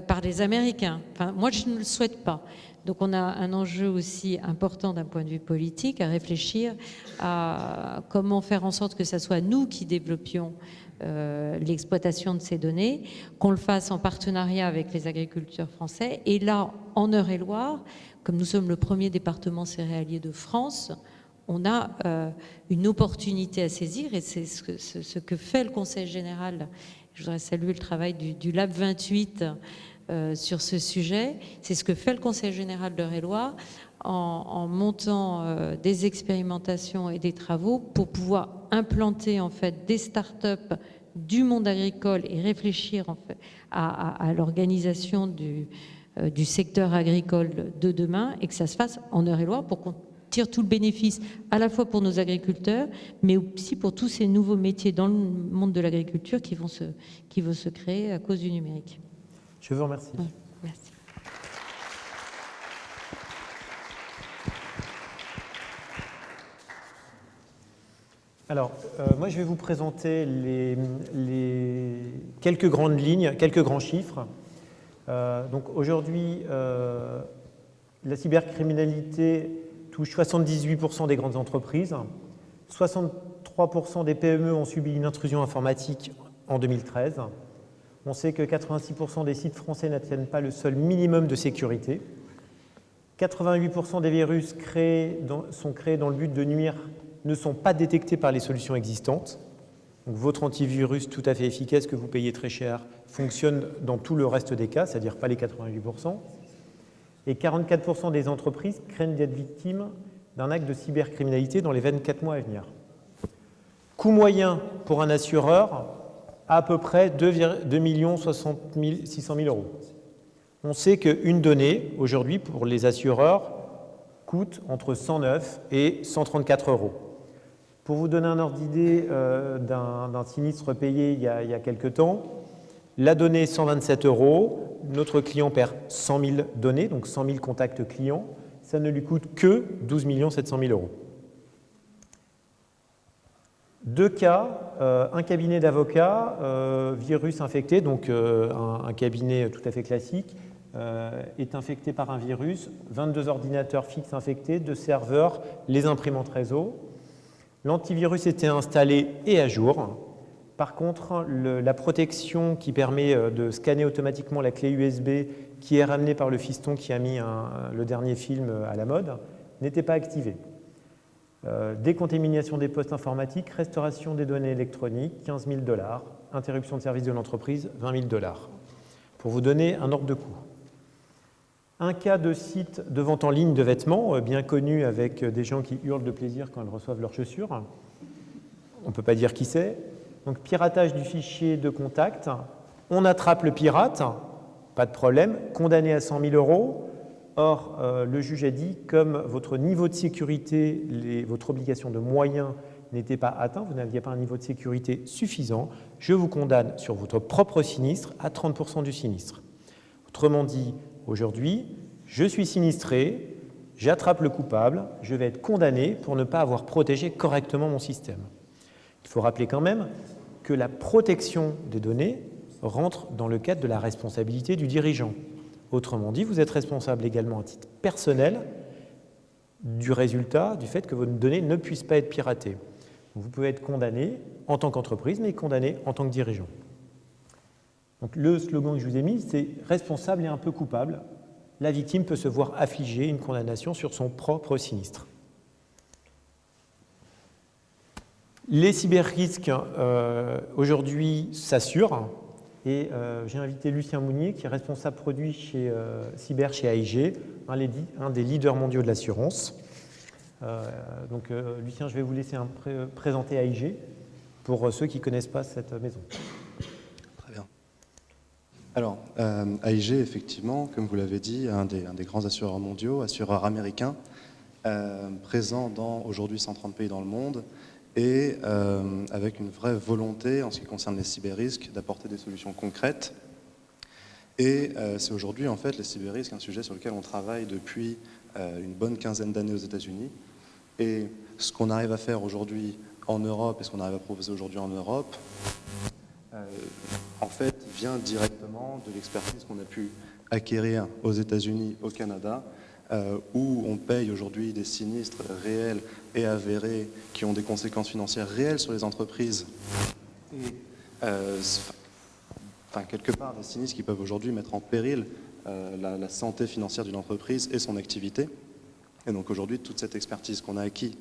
par les Américains. Enfin, moi, je ne le souhaite pas. Donc, on a un enjeu aussi important d'un point de vue politique à réfléchir à comment faire en sorte que ce soit nous qui développions l'exploitation de ces données, qu'on le fasse en partenariat avec les agriculteurs français. Et là, en Eure-et-Loire, comme nous sommes le premier département céréalier de France, on a une opportunité à saisir et c'est ce que fait le Conseil général. Je voudrais saluer le travail du Lab 28 sur ce sujet. C'est ce que fait le Conseil général d'Eure-et-Loir en montant des expérimentations et des travaux pour pouvoir implanter en fait des start-up du monde agricole et réfléchir en fait à l'organisation du secteur agricole de demain, et que ça se fasse en Eure-et-Loir pour qu'on tire tout le bénéfice à la fois pour nos agriculteurs, mais aussi pour tous ces nouveaux métiers dans le monde de l'agriculture qui vont se créer à cause du numérique. Je vous remercie. Ouais, merci. Alors, moi, je vais vous présenter les quelques grandes lignes, quelques grands chiffres. Donc, aujourd'hui, la cybercriminalité touche 78% des grandes entreprises. 63% des PME ont subi une intrusion informatique en 2013. On sait que 86% des sites français n'atteignent pas le seul minimum de sécurité. 88% des virus sont créés dans le but de nuire ne sont pas détectés par les solutions existantes. Donc, votre antivirus tout à fait efficace que vous payez très cher fonctionne dans tout le reste des cas, c'est-à-dire pas les 88%. Et 44% des entreprises craignent d'être victimes d'un acte de cybercriminalité dans les 24 mois à venir. Coût moyen pour un assureur, à peu près 2 600 000 euros. On sait qu'une donnée, aujourd'hui, pour les assureurs, coûte entre 109 et 134 euros. Pour vous donner un ordre d'idée d'un sinistre payé il y a quelques temps, la donnée 127 euros, notre client perd 100 000 données, donc 100 000 contacts clients, ça ne lui coûte que 12 700 000 euros. Deux cas, un cabinet d'avocats, virus infecté, donc un cabinet tout à fait classique, est infecté par un virus, 22 ordinateurs fixes infectés, 2 serveurs, les imprimantes réseau. L'antivirus était installé et à jour. Par contre, la protection qui permet de scanner automatiquement la clé USB qui est ramenée par le fiston qui a mis le dernier film à la mode n'était pas activée. Décontamination des postes informatiques, restauration des données électroniques, 15 000 $. Interruption de service de l'entreprise, 20 000 $. Pour vous donner un ordre de coût. Un cas de site de vente en ligne de vêtements, bien connu avec des gens qui hurlent de plaisir quand ils reçoivent leurs chaussures. On ne peut pas dire qui c'est. Donc, piratage du fichier de contact. On attrape le pirate, pas de problème, condamné à 100 000 euros. Or, le juge a dit, comme votre niveau de sécurité, votre obligation de moyens n'était pas atteint, vous n'aviez pas un niveau de sécurité suffisant, je vous condamne sur votre propre sinistre à 30% du sinistre. Autrement dit, aujourd'hui, je suis sinistré, j'attrape le coupable, je vais être condamné pour ne pas avoir protégé correctement mon système. Il faut rappeler quand même que la protection des données rentre dans le cadre de la responsabilité du dirigeant. Autrement dit, vous êtes responsable également à titre personnel du résultat, du fait que vos données ne puissent pas être piratées. Vous pouvez être condamné en tant qu'entreprise, mais condamné en tant que dirigeant. Donc, le slogan que je vous ai mis, c'est « responsable et un peu coupable ». La victime peut se voir affliger une condamnation sur son propre sinistre. Les cyber-risques, aujourd'hui, s'assurent. Et j'ai invité Lucien Mounier, qui est responsable produit chez Cyber chez AIG, un des leaders mondiaux de l'assurance. Donc, Lucien, je vais vous laisser présenter AIG pour ceux qui ne connaissent pas cette maison. Très bien. Alors, AIG, effectivement, comme vous l'avez dit, un des grands assureurs mondiaux, assureur américain, présent dans aujourd'hui 130 pays dans le monde, et avec une vraie volonté, en ce qui concerne les cyber-risques, d'apporter des solutions concrètes. Et c'est aujourd'hui, en fait, les cyber-risques, un sujet sur lequel on travaille depuis une bonne quinzaine d'années aux États-Unis. Et ce qu'on arrive à faire aujourd'hui en Europe, et ce qu'on arrive à proposer aujourd'hui en Europe, en fait, vient directement de l'expertise qu'on a pu acquérir aux États-Unis, au Canada, où on paye aujourd'hui des sinistres réels et avérés qui ont des conséquences financières réelles sur les entreprises. Et, quelque part, des sinistres qui peuvent aujourd'hui mettre en péril la santé financière d'une entreprise et son activité. Et donc aujourd'hui, toute cette expertise qu'on a acquis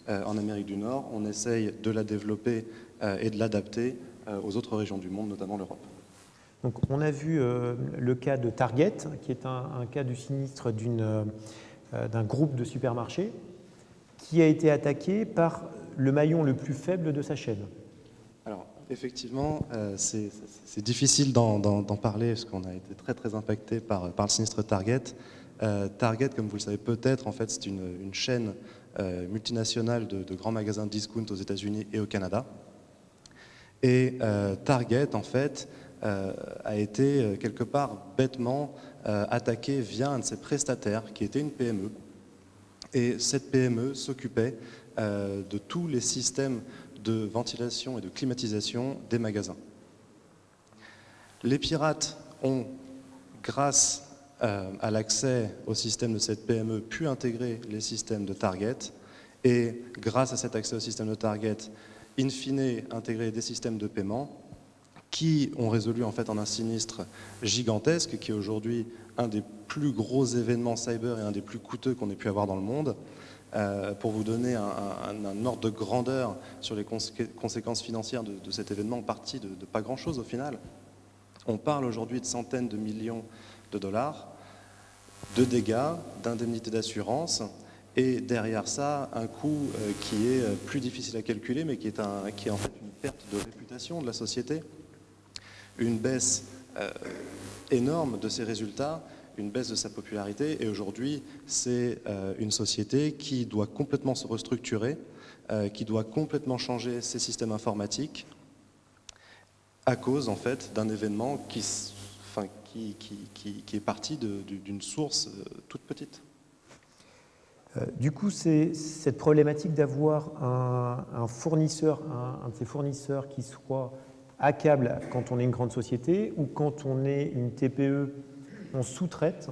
en Amérique du Nord, on essaye de la développer et de l'adapter aux autres régions du monde, notamment l'Europe. Donc, on a vu le cas de Target, qui est un cas du sinistre d'un groupe de supermarchés qui a été attaqué par le maillon le plus faible de sa chaîne. Alors, effectivement, c'est difficile d'en parler parce qu'on a été très très impacté par le sinistre Target. Target, comme vous le savez peut-être, en fait, c'est une chaîne multinationale de grands magasins de discount aux États-Unis et au Canada. Et Target, en fait, a été quelque part bêtement attaqué via un de ses prestataires qui était une PME. Et cette PME s'occupait de tous les systèmes de ventilation et de climatisation des magasins. Les pirates ont, grâce à l'accès au système de cette PME, pu intégrer les systèmes de Target et, grâce à cet accès au système de Target, in fine, intégrer des systèmes de paiement qui ont résolu en fait en un sinistre gigantesque qui est aujourd'hui un des plus gros événements cyber et un des plus coûteux qu'on ait pu avoir dans le monde. Pour vous donner un ordre de grandeur sur les conséquences financières de cet événement, parti de pas grand-chose au final. On parle aujourd'hui de centaines de millions de dollars, de dégâts, d'indemnités d'assurance, et derrière ça, un coût qui est plus difficile à calculer, mais qui est en fait une perte de réputation de la société, une baisse énorme de ses résultats, une baisse de sa popularité, et aujourd'hui, c'est une société qui doit complètement se restructurer, qui doit complètement changer ses systèmes informatiques à cause, en fait, d'un événement qui est parti d'une source toute petite. Du coup, c'est cette problématique d'avoir un fournisseur, un de ces fournisseurs qui soit hackable quand on est une grande société ou quand on est une TPE, on sous-traite,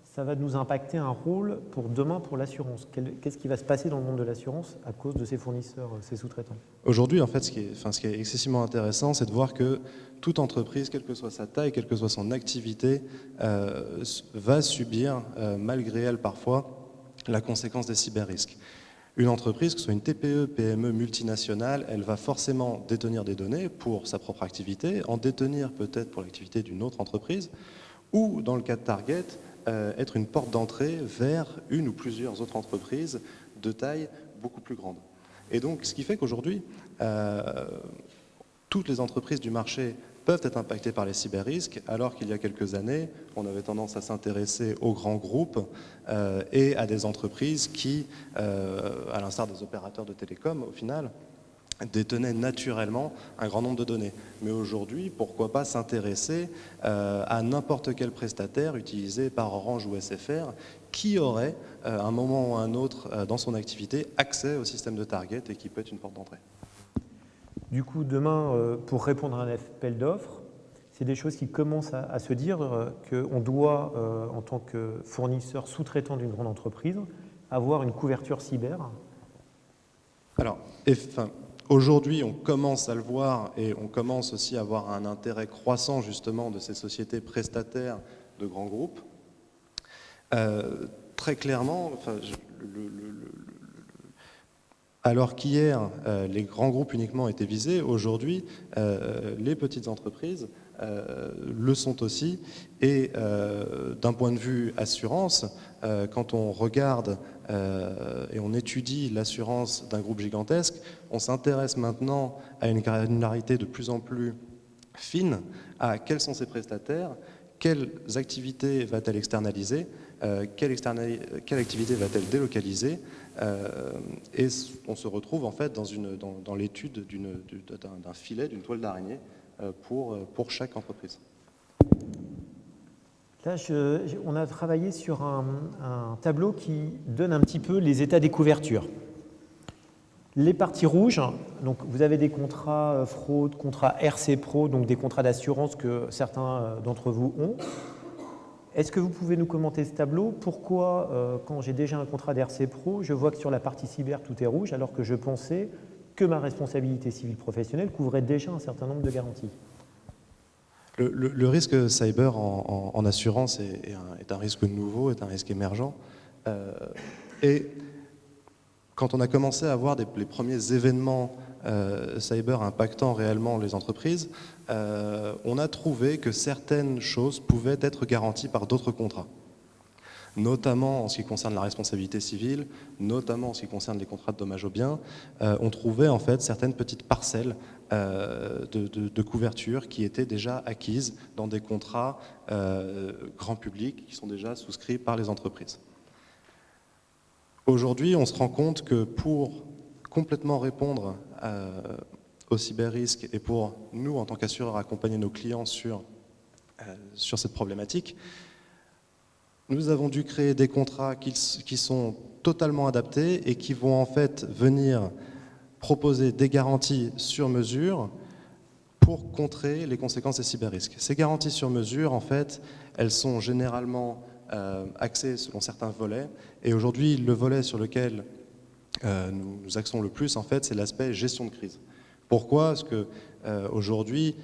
ça va nous impacter un rôle pour demain pour l'assurance. Qu'est-ce qui va se passer dans le monde de l'assurance à cause de ces fournisseurs, ces sous-traitants? Aujourd'hui, en fait, ce qui est excessivement intéressant, c'est de voir que toute entreprise, quelle que soit sa taille, quelle que soit son activité, va subir, malgré elle parfois, la conséquence des cyber-risques. Une entreprise, que ce soit une TPE, PME, multinationale, elle va forcément détenir des données pour sa propre activité, en détenir peut-être pour l'activité d'une autre entreprise, ou, dans le cas de Target, être une porte d'entrée vers une ou plusieurs autres entreprises de taille beaucoup plus grande. Et donc, ce qui fait qu'aujourd'hui, toutes les entreprises du marché peuvent être impactées par les cyber-risques, alors qu'il y a quelques années, on avait tendance à s'intéresser aux grands groupes et à des entreprises qui, à l'instar des opérateurs de télécom, au final, détenaient naturellement un grand nombre de données. Mais aujourd'hui, pourquoi pas s'intéresser à n'importe quel prestataire utilisé par Orange ou SFR qui aurait, à un moment ou à un autre dans son activité, accès au système de Target et qui peut être une porte d'entrée. Du coup, demain, pour répondre à un appel d'offres, c'est des choses qui commencent à se dire qu'on doit, en tant que fournisseur sous-traitant d'une grande entreprise, avoir une couverture cyber. Alors, aujourd'hui, on commence à le voir et on commence aussi à avoir un intérêt croissant justement de ces sociétés prestataires de grands groupes. Très clairement, alors qu'hier, les grands groupes uniquement étaient visés, aujourd'hui, les petites entreprises le sont aussi. Et d'un point de vue assurance, quand on regarde et on étudie l'assurance d'un groupe gigantesque, on s'intéresse maintenant à une granularité de plus en plus fine à quels sont ses prestataires, quelles activités va-t-elle externaliser, quelle activité va-t-elle délocaliser, et on se retrouve en fait dans l'étude d'un filet, d'une toile d'araignée pour chaque entreprise. Là, on a travaillé sur un tableau qui donne un petit peu les états des couvertures. Les parties rouges, donc vous avez des contrats fraude, contrats RC Pro, donc des contrats d'assurance que certains d'entre vous ont. Est-ce que vous pouvez nous commenter ce tableau? Pourquoi, quand j'ai déjà un contrat d'RC Pro, je vois que sur la partie cyber, tout est rouge, alors que je pensais que ma responsabilité civile professionnelle couvrait déjà un certain nombre de garanties? Le risque cyber en assurance est un risque nouveau, est un risque émergent. Et Quand on a commencé à voir les premiers événements cyber impactant réellement les entreprises, on a trouvé que certaines choses pouvaient être garanties par d'autres contrats, notamment en ce qui concerne la responsabilité civile, notamment en ce qui concerne les contrats de dommages aux biens. On trouvait en fait certaines petites parcelles de couverture qui étaient déjà acquises dans des contrats grand public qui sont déjà souscrits par les entreprises. Aujourd'hui, on se rend compte que pour complètement répondre au cyber-risque et pour nous, en tant qu'assureurs, accompagner nos clients sur cette problématique, nous avons dû créer des contrats qui sont totalement adaptés et qui vont en fait venir proposer des garanties sur mesure pour contrer les conséquences des cyber-risques. Ces garanties sur mesure, en fait, elles sont généralement axées selon certains volets. Et aujourd'hui, le volet sur lequel nous axons le plus, en fait, c'est l'aspect gestion de crise. Pourquoi ? Parce que aujourd'hui,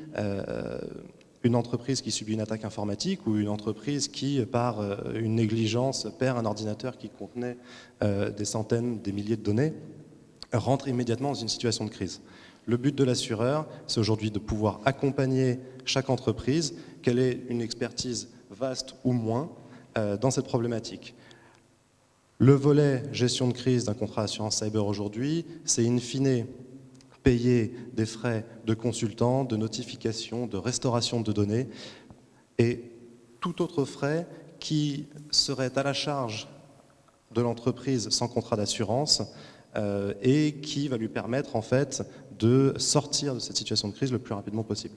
une entreprise qui subit une attaque informatique ou une entreprise qui, par une négligence, perd un ordinateur qui contenait des centaines, des milliers de données, rentre immédiatement dans une situation de crise. Le but de l'assureur, c'est aujourd'hui de pouvoir accompagner chaque entreprise, qu'elle ait une expertise vaste ou moins, dans cette problématique. Le volet gestion de crise d'un contrat assurance cyber aujourd'hui, c'est in fine payer des frais de consultant, de notification, de restauration de données et tout autre frais qui serait à la charge de l'entreprise sans contrat d'assurance et qui va lui permettre en fait de sortir de cette situation de crise le plus rapidement possible.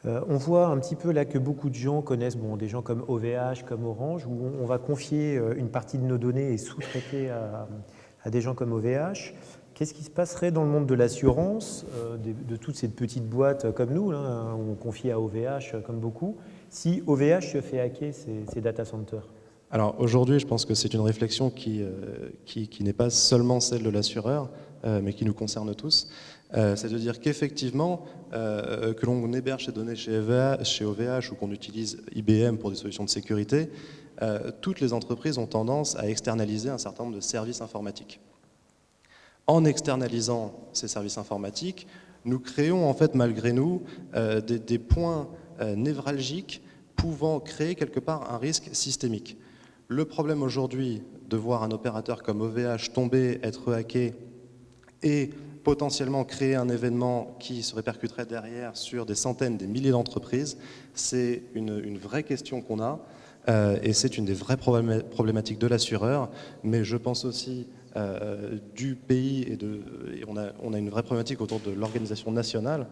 On voit un petit peu là que beaucoup de gens connaissent des gens comme OVH, comme Orange, où on va confier une partie de nos données et sous-traiter à des gens comme OVH. Qu'est-ce qui se passerait dans le monde de l'assurance, de toutes ces petites boîtes comme nous, là, où on confie à OVH comme beaucoup, si OVH se fait hacker ses data centers ? Alors aujourd'hui, je pense que c'est une réflexion qui n'est pas seulement celle de l'assureur, mais qui nous concerne tous. C'est de dire qu'effectivement, que l'on héberge ces données chez OVH ou qu'on utilise IBM pour des solutions de sécurité, toutes les entreprises ont tendance à externaliser un certain nombre de services informatiques. En externalisant ces services informatiques, nous créons en fait malgré nous des points névralgiques pouvant créer quelque part un risque systémique. Le problème aujourd'hui de voir un opérateur comme OVH tomber, être hacké et potentiellement créer un événement qui se répercuterait derrière sur des centaines, des milliers d'entreprises, c'est une vraie question qu'on a et c'est une des vraies problématiques de l'assureur, mais je pense aussi du pays et on a une vraie problématique autour de l'organisation nationale.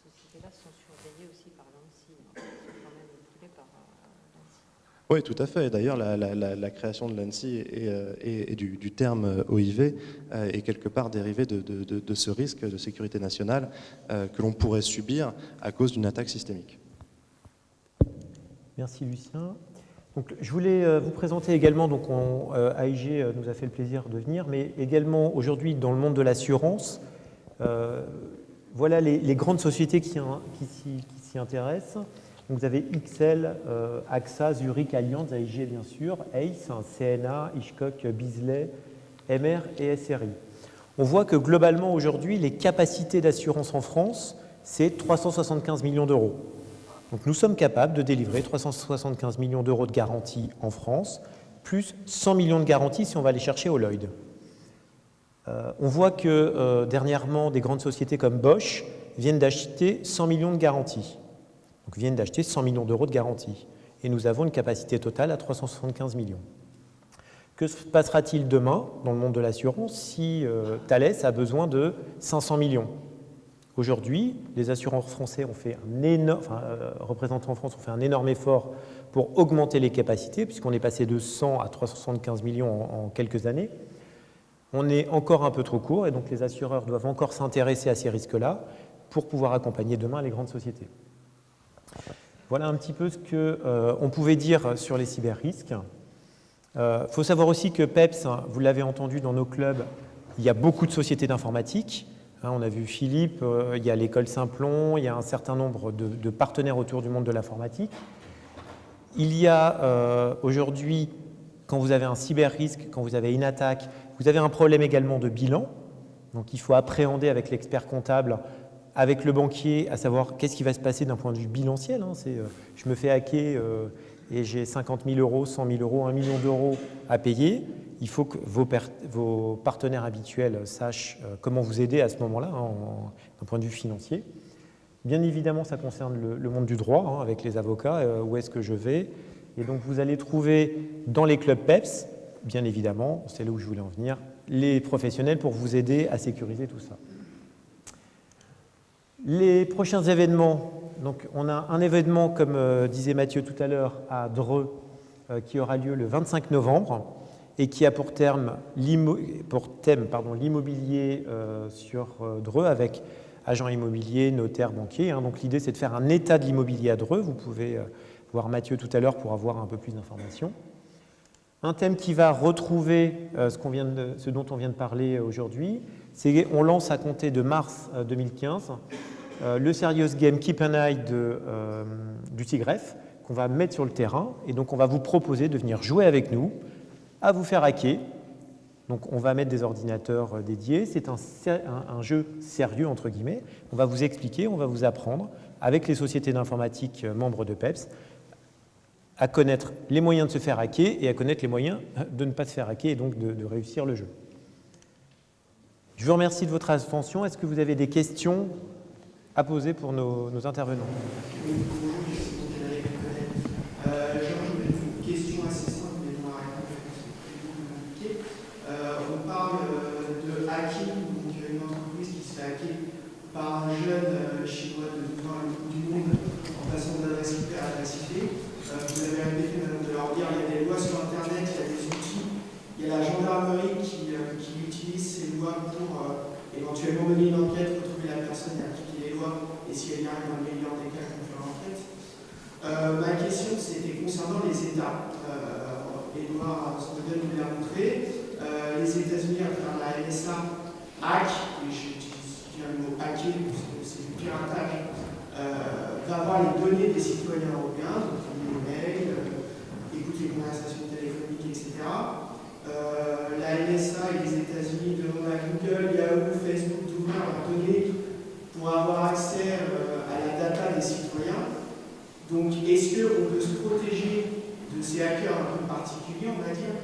Ces sociétés-là sont surveillées aussi par l'ANSSI, sont quand même écoutées par l'ANSSI. Oui, tout à fait. D'ailleurs, la création de l'ANSSI et du terme OIV est quelque part dérivé de ce risque de sécurité nationale que l'on pourrait subir à cause d'une attaque systémique. Merci Lucien. Donc, je voulais vous présenter également, donc AIG nous a fait le plaisir de venir, mais également aujourd'hui dans le monde de l'assurance, voilà les grandes sociétés qui s'y intéressent. Donc, vous avez XL, AXA, Zurich, Allianz, AIG bien sûr, ACE, CNA, Hitchcock, Beazley, MR et SRI. On voit que globalement aujourd'hui, les capacités d'assurance en France, c'est 375 millions d'euros. Donc nous sommes capables de délivrer 375 millions d'euros de garantie en France, plus 100 millions de garanties si on va aller chercher au Lloyd. On voit que dernièrement, des grandes sociétés comme Bosch viennent d'acheter 100 millions de garanties. Donc viennent d'acheter 100 millions d'euros de garantie. Et nous avons une capacité totale à 375 millions. Que se passera-t-il demain dans le monde de l'assurance si Thales a besoin de 500 millions ? Aujourd'hui, les assureurs français ont fait représentants en France ont fait un énorme effort pour augmenter les capacités, puisqu'on est passé de 100 à 375 millions en quelques années. On est encore un peu trop court, et donc les assureurs doivent encore s'intéresser à ces risques-là pour pouvoir accompagner demain les grandes sociétés. Voilà un petit peu ce qu'on pouvait dire sur les cyber-risques. Il faut savoir aussi que PEPS, vous l'avez entendu dans nos clubs, il y a beaucoup de sociétés d'informatique. On a vu Philippe, il y a l'école Simplon, il y a un certain nombre de partenaires autour du monde de l'informatique. Il y a aujourd'hui quand vous avez un cyber-risque, quand vous avez une attaque, vous avez un problème également de bilan. Donc il faut appréhender avec l'expert comptable, avec le banquier, à savoir qu'est-ce qui va se passer d'un point de vue bilanciel. Je me fais hacker et j'ai 50 000 euros, 100 000 euros, 1 million d'euros à payer. Il faut que vos partenaires habituels sachent comment vous aider à ce moment-là, d'un point de vue financier. Bien évidemment, ça concerne le monde du droit, avec les avocats, où est-ce que je vais. Et donc, vous allez trouver dans les clubs PEPS, bien évidemment, c'est là où je voulais en venir, les professionnels pour vous aider à sécuriser tout ça. Les prochains événements, donc on a un événement, comme disait Mathieu tout à l'heure, à Dreux, qui aura lieu le 25 novembre et qui a pour thème l'immobilier sur Dreux avec agents immobiliers, notaires, banquiers. Donc l'idée, c'est de faire un état de l'immobilier à Dreux. Vous pouvez voir Mathieu tout à l'heure pour avoir un peu plus d'informations. Un thème qui va retrouver ce dont on vient de parler aujourd'hui, c'est qu'on lance à compter de mars 2015 le Serious Game Keep an Eye du TIGREF qu'on va mettre sur le terrain. Et donc, on va vous proposer de venir jouer avec nous, à vous faire hacker. Donc, on va mettre des ordinateurs dédiés. C'est un jeu sérieux, entre guillemets. On va vous expliquer, on va vous apprendre, avec les sociétés d'informatique membres de PEPS, à connaître les moyens de se faire hacker et à connaître les moyens de ne pas se faire hacker et donc de réussir le jeu. Je vous remercie de votre attention. Est-ce que vous avez des questions à poser pour nos intervenants? Oui, bonjour, je suis Frédéric Connet. J'aurais une question assez simple, mais dont la réponse est beaucoup compliquée. On parle de hacking, donc une entreprise qui se fait hacker par un jeune chinois de voir le bout du monde en passant d'adresse IP à adresse IP. Vous avez répété, madame de Lordière, il y a des lois sur Internet, il y a des outils, il y a la gendarmerie qui utilise ces lois pour éventuellement mener une enquête, retrouver la personne et appliquer les lois, et si elle y arrive dans le meilleur des cas, conclure l'enquête. Ma question, c'était concernant les États. Edouard Snowden nous l'a montré. Les États-Unis, à travers la NSA, hack, et j'utilise bien le mot hacker, parce que c'est du piratage, va avoir les données des citoyens européens, donc les mails, écoute les conversations téléphoniques, etc. La NSA et les États-Unis demandent à Google, Yahoo, Facebook d'ouvrir leurs données pour avoir accès à la data des citoyens. Donc, est-ce qu'on peut se protéger de ces hackers un peu particuliers, on va dire,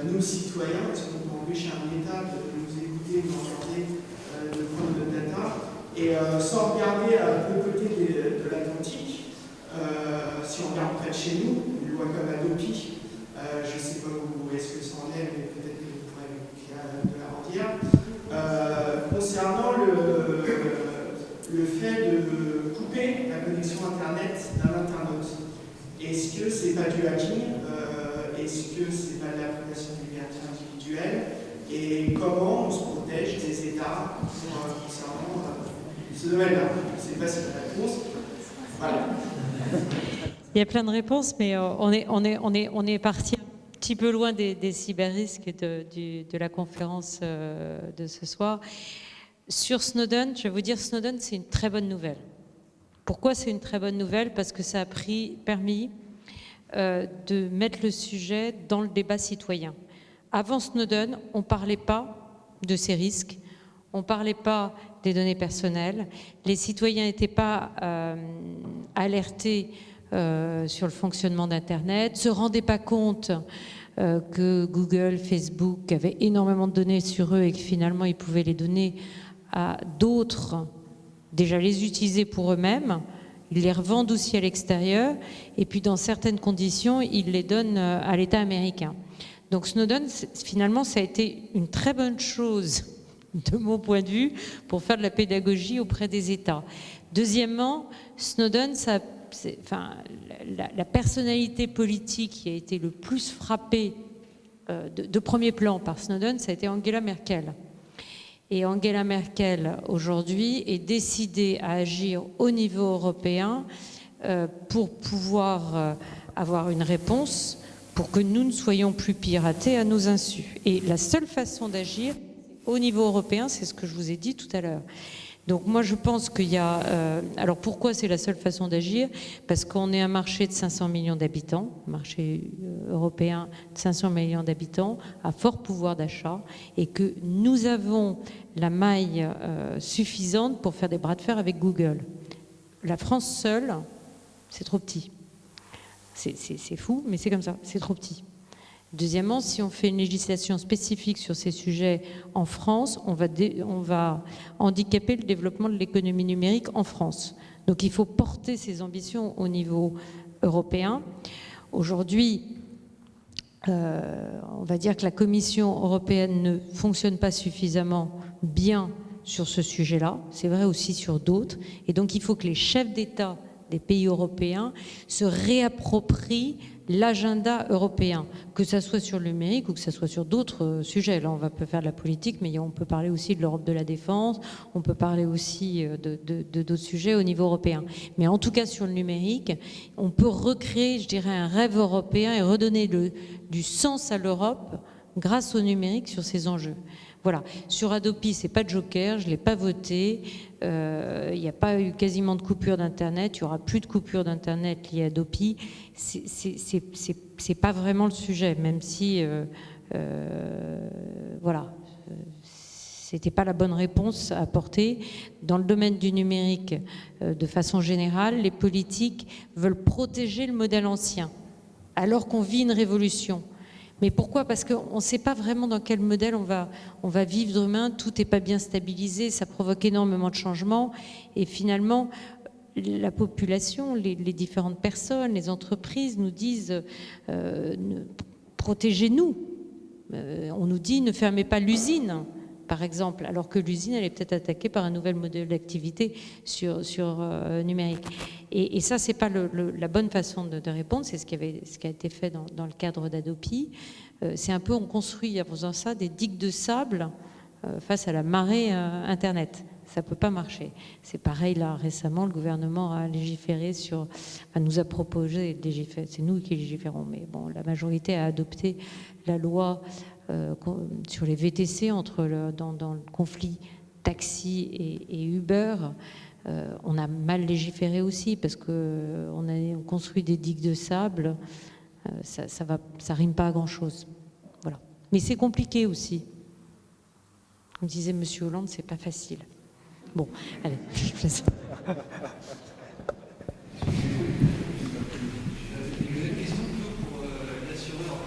nous citoyens, est-ce qu'on peut empêcher un État de nous écouter, de nous regarder, de prendre notre data, et sans regarder de côté de l'Atlantique, si on regarde près de chez nous, une loi comme Adopi, je ne sais pas où est-ce que ça en est, mais peut-être que vous pourrez de la redire, concernant le fait de couper la connexion Internet d'un internaute. Est-ce que c'est pas du hacking? Est-ce que c'est pas de la privation de liberté individuelle? Et comment on se protège des États concernant ce domaine-là? Je ne sais pas si c'est la réponse. Voilà. Il y a plein de réponses, mais on est parti un petit peu loin des cyber-risques de la conférence de ce soir. Sur Snowden, je vais vous dire, Snowden, c'est une très bonne nouvelle. Pourquoi c'est une très bonne nouvelle? Parce que ça a permis de mettre le sujet dans le débat citoyen. Avant Snowden, on ne parlait pas de ces risques, on ne parlait pas des données personnelles, les citoyens n'étaient pas alertés sur le fonctionnement d'Internet, ne se rendaient pas compte que Google, Facebook avaient énormément de données sur eux et que finalement ils pouvaient les donner à d'autres, déjà les utiliser pour eux-mêmes, ils les revendent aussi à l'extérieur et puis dans certaines conditions, ils les donnent à l'État américain. Donc Snowden, finalement, ça a été une très bonne chose de mon point de vue pour faire de la pédagogie auprès des États. Deuxièmement, Snowden, la personnalité politique qui a été le plus frappée de premier plan par Snowden, ça a été Angela Merkel. Et Angela Merkel, aujourd'hui, est décidée à agir au niveau européen pour pouvoir avoir une réponse pour que nous ne soyons plus piratés à nos insus. Et la seule façon d'agir au niveau européen, c'est ce que je vous ai dit tout à l'heure. Donc moi je pense qu'il y a... alors pourquoi c'est la seule façon d'agir? Parce qu'on est un marché de 500 millions d'habitants, marché européen de 500 millions d'habitants, à fort pouvoir d'achat, et que nous avons la maille suffisante pour faire des bras de fer avec Google. La France seule, c'est trop petit. C'est fou, mais c'est comme ça, c'est trop petit. Deuxièmement, si on fait une législation spécifique sur ces sujets en France, on va handicaper le développement de l'économie numérique en France. Donc il faut porter ces ambitions au niveau européen. Aujourd'hui, on va dire que la Commission européenne ne fonctionne pas suffisamment bien sur ce sujet-là. C'est vrai aussi sur d'autres. Et donc il faut que les chefs d'État des pays européens se réapproprient l'agenda européen, que ça soit sur le numérique ou que ça soit sur d'autres sujets. Là, on va pas faire de la politique, mais on peut parler aussi de l'Europe de la défense, on peut parler aussi de d'autres sujets au niveau européen. Mais en tout cas, sur le numérique, on peut recréer, je dirais, un rêve européen et redonner du sens à l'Europe grâce au numérique sur ces enjeux. Voilà. Sur Adopi, c'est pas de joker, je l'ai pas voté. Il n'y a pas eu quasiment de coupure d'Internet. Il y aura plus de coupure d'Internet liée à Adopi. C'est pas vraiment le sujet, même si voilà, c'était pas la bonne réponse à apporter. Dans le domaine du numérique, de façon générale, les politiques veulent protéger le modèle ancien, alors qu'on vit une révolution. Mais pourquoi? Parce qu'on ne sait pas vraiment dans quel modèle on va vivre demain, tout n'est pas bien stabilisé, ça provoque énormément de changements, et finalement, la population, les différentes personnes, les entreprises nous disent protégez-nous. On nous dit ne fermez pas l'usine, par exemple, alors que l'usine, elle est peut-être attaquée par un nouvel modèle d'activité sur numérique. Et ça, c'est pas la bonne façon de répondre, c'est ce qui a été fait dans le cadre d'Adopi. C'est un peu, on construit, en faisant ça, des digues de sable face à la marée Internet. Ça ne peut pas marcher. C'est pareil, là, récemment, le gouvernement a légiféré nous a proposé de légiférer, c'est nous qui légiférons, mais bon, la majorité a adopté la loi sur les VTC dans le conflit taxi et Uber. On a mal légiféré aussi parce qu'on a construit des digues de sable. Ça rime pas à grand-chose. Voilà. Mais c'est compliqué aussi. Comme disait M. Hollande, c'est pas facile. Bon, allez, je laisse. Une question pour l'assureur.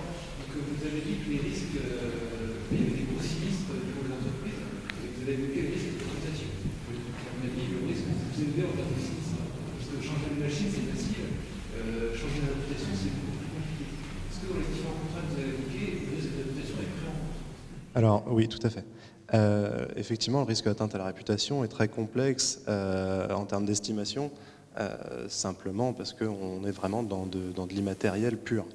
Vous avez dit que les risques, il y avait des gros sinistres au niveau de l'entreprise, et vous avez évoqué le risque de cotation. On a dit le risque plus élevé en termes de sinistre. Parce que changer de machine, c'est facile. Changer d'adaptation, c'est beaucoup plus compliqué. Est-ce que dans les différents contrats que vous avez évoqués, cette adaptation est prise en compte? Alors, oui, tout à fait. Effectivement, le risque d'atteinte à la réputation est très complexe en termes d'estimation, simplement parce qu'on est vraiment dans de l'immatériel pur.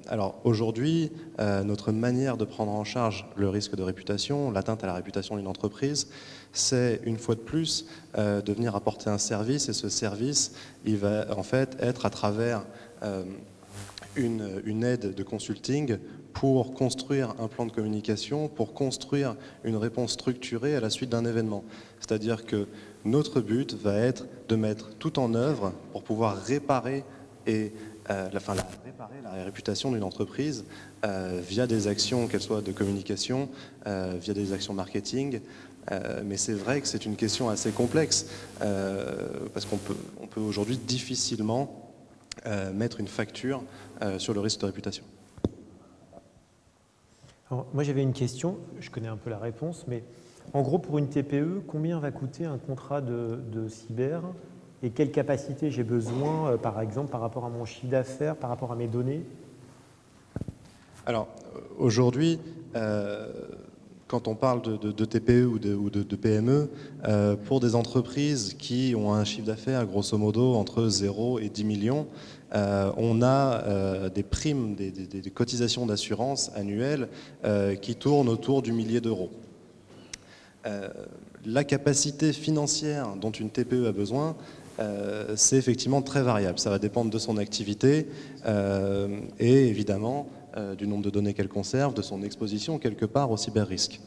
Alors aujourd'hui, notre manière de prendre en charge le risque de réputation, l'atteinte à la réputation d'une entreprise, c'est une fois de plus de venir apporter un service, et ce service, il va en fait être à travers une aide de consulting pour construire un plan de communication, pour construire une réponse structurée à la suite d'un événement. C'est-à-dire que notre but va être de mettre tout en œuvre pour pouvoir réparer la réputation d'une entreprise via des actions, qu'elles soient de communication, via des actions marketing. Mais c'est vrai que c'est une question assez complexe parce qu'on peut aujourd'hui difficilement mettre une facture sur le risque de réputation. Alors, moi j'avais une question, je connais un peu la réponse, mais en gros pour une TPE, combien va coûter un contrat de cyber et quelle capacité j'ai besoin, par exemple, par rapport à mon chiffre d'affaires, par rapport à mes données? Alors aujourd'hui, quand on parle de TPE ou de PME, pour des entreprises qui ont un chiffre d'affaires grosso modo entre 0 et 10 millions, on a des primes, des cotisations d'assurance annuelles qui tournent autour du millier d'euros. La capacité financière dont une TPE a besoin, c'est effectivement très variable. Ça va dépendre de son activité et évidemment du nombre de données qu'elle conserve, de son exposition quelque part au cyber-risque.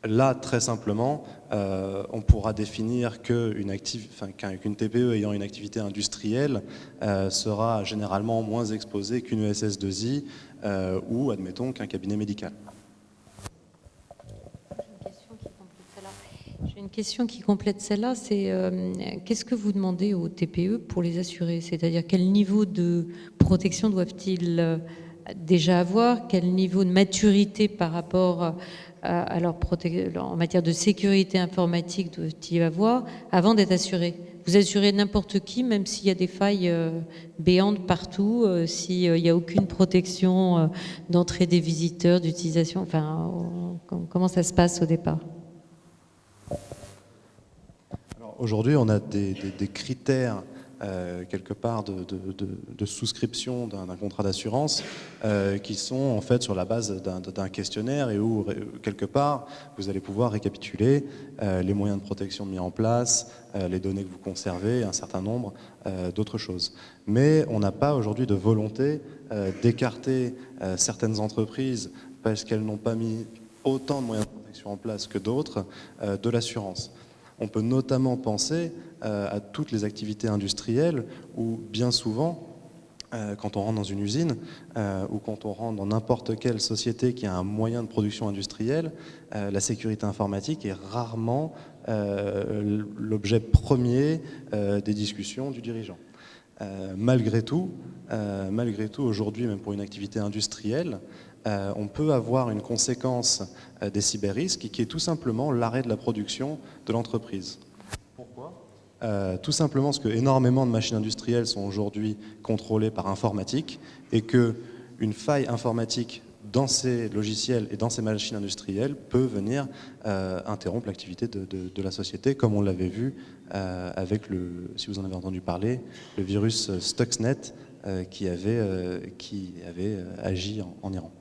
Là, très simplement, on pourra définir qu'une TPE ayant une activité industrielle sera généralement moins exposée qu'une SS2I ou, admettons, qu'un cabinet médical. J'ai une question qui complète celle-là, c'est qu'est-ce que vous demandez aux TPE pour les assurer? C'est-à-dire quel niveau de protection doivent-ils déjà avoir? Quel niveau de maturité par rapport à leur en matière de sécurité informatique doivent-ils avoir avant d'être assurés? Vous assurez n'importe qui, même s'il y a des failles béantes partout, s'il n'y a aucune protection d'entrée des visiteurs, d'utilisation, enfin, comment ça se passe au départ? Aujourd'hui, on a des critères quelque part de souscription d'un contrat d'assurance qui sont en fait sur la base d'un questionnaire et où quelque part vous allez pouvoir récapituler les moyens de protection mis en place, les données que vous conservez, un certain nombre d'autres choses. Mais on n'a pas aujourd'hui de volonté d'écarter certaines entreprises parce qu'elles n'ont pas mis autant de moyens de protection en place que d'autres de l'assurance. On peut notamment penser à toutes les activités industrielles où bien souvent, quand on rentre dans une usine ou quand on rentre dans n'importe quelle société qui a un moyen de production industrielle, la sécurité informatique est rarement l'objet premier des discussions du dirigeant. Malgré tout, aujourd'hui, même pour une activité industrielle, on peut avoir une conséquence des cyberrisques qui est tout simplement l'arrêt de la production de l'entreprise. Pourquoi ? Tout simplement parce que énormément de machines industrielles sont aujourd'hui contrôlées par informatique et qu'une faille informatique dans ces logiciels et dans ces machines industrielles peut venir interrompre l'activité de la société, comme on l'avait vu avec, si vous en avez entendu parler, le virus Stuxnet qui avait agi en Iran.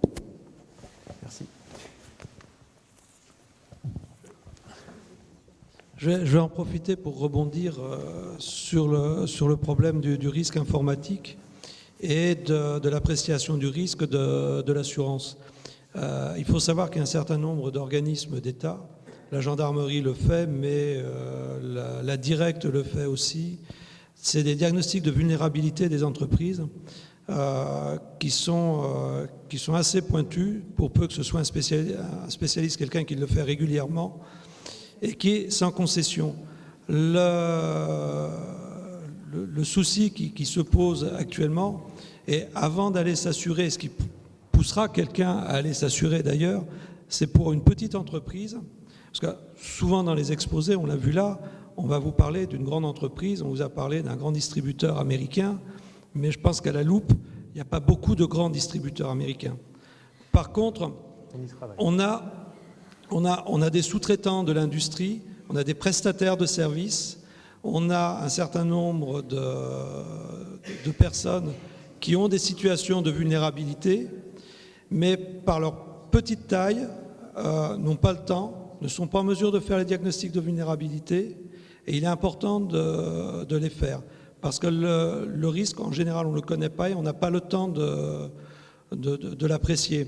Merci. Je vais en profiter pour rebondir sur le problème du risque informatique et de l'appréciation du risque de l'assurance. Il faut savoir qu'il y a un certain nombre d'organismes d'État, la gendarmerie le fait, mais la Directe le fait aussi. C'est des diagnostics de vulnérabilité des entreprises qui sont assez pointus, pour peu que ce soit un spécialiste, quelqu'un qui le fait régulièrement, et qui est sans concession. Le souci qui se pose actuellement, et avant d'aller s'assurer, ce qui poussera quelqu'un à aller s'assurer d'ailleurs, c'est pour une petite entreprise, parce que souvent dans les exposés, on l'a vu là, on va vous parler d'une grande entreprise, on vous a parlé d'un grand distributeur américain, mais je pense qu'à la loupe, il n'y a pas beaucoup de grands distributeurs américains. Par contre, on a des sous-traitants de l'industrie, on a des prestataires de services, on a un certain nombre de personnes qui ont des situations de vulnérabilité, mais par leur petite taille, n'ont pas le temps, ne sont pas en mesure de faire les diagnostics de vulnérabilité, et il est important de les faire. Parce que le risque, en général, on ne le connaît pas et on n'a pas le temps de l'apprécier.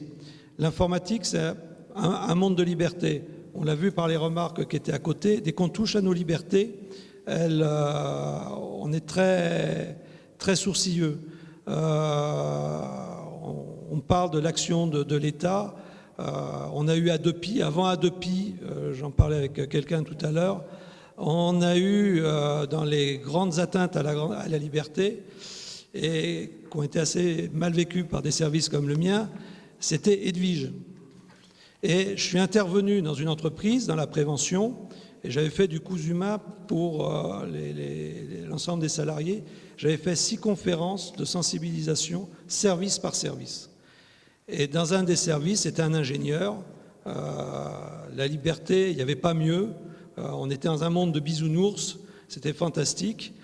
L'informatique, c'est un monde de liberté. On l'a vu par les remarques qui étaient à côté. Dès qu'on touche à nos libertés, on est très, très sourcilleux. On parle de l'action de l'État. On a eu Adopi. Avant Adopi, j'en parlais avec quelqu'un tout à l'heure, on a eu dans les grandes atteintes à la liberté, et qui ont été assez mal vécues par des services comme le mien, c'était Edwige. Et je suis intervenu dans une entreprise, dans la prévention, et j'avais fait du cousu main pour l'ensemble des salariés. J'avais fait 6 conférences de sensibilisation, service par service. Et dans un des services, c'était un ingénieur. La liberté, il n'y avait pas mieux. On était dans un monde de bisounours, c'était fantastique.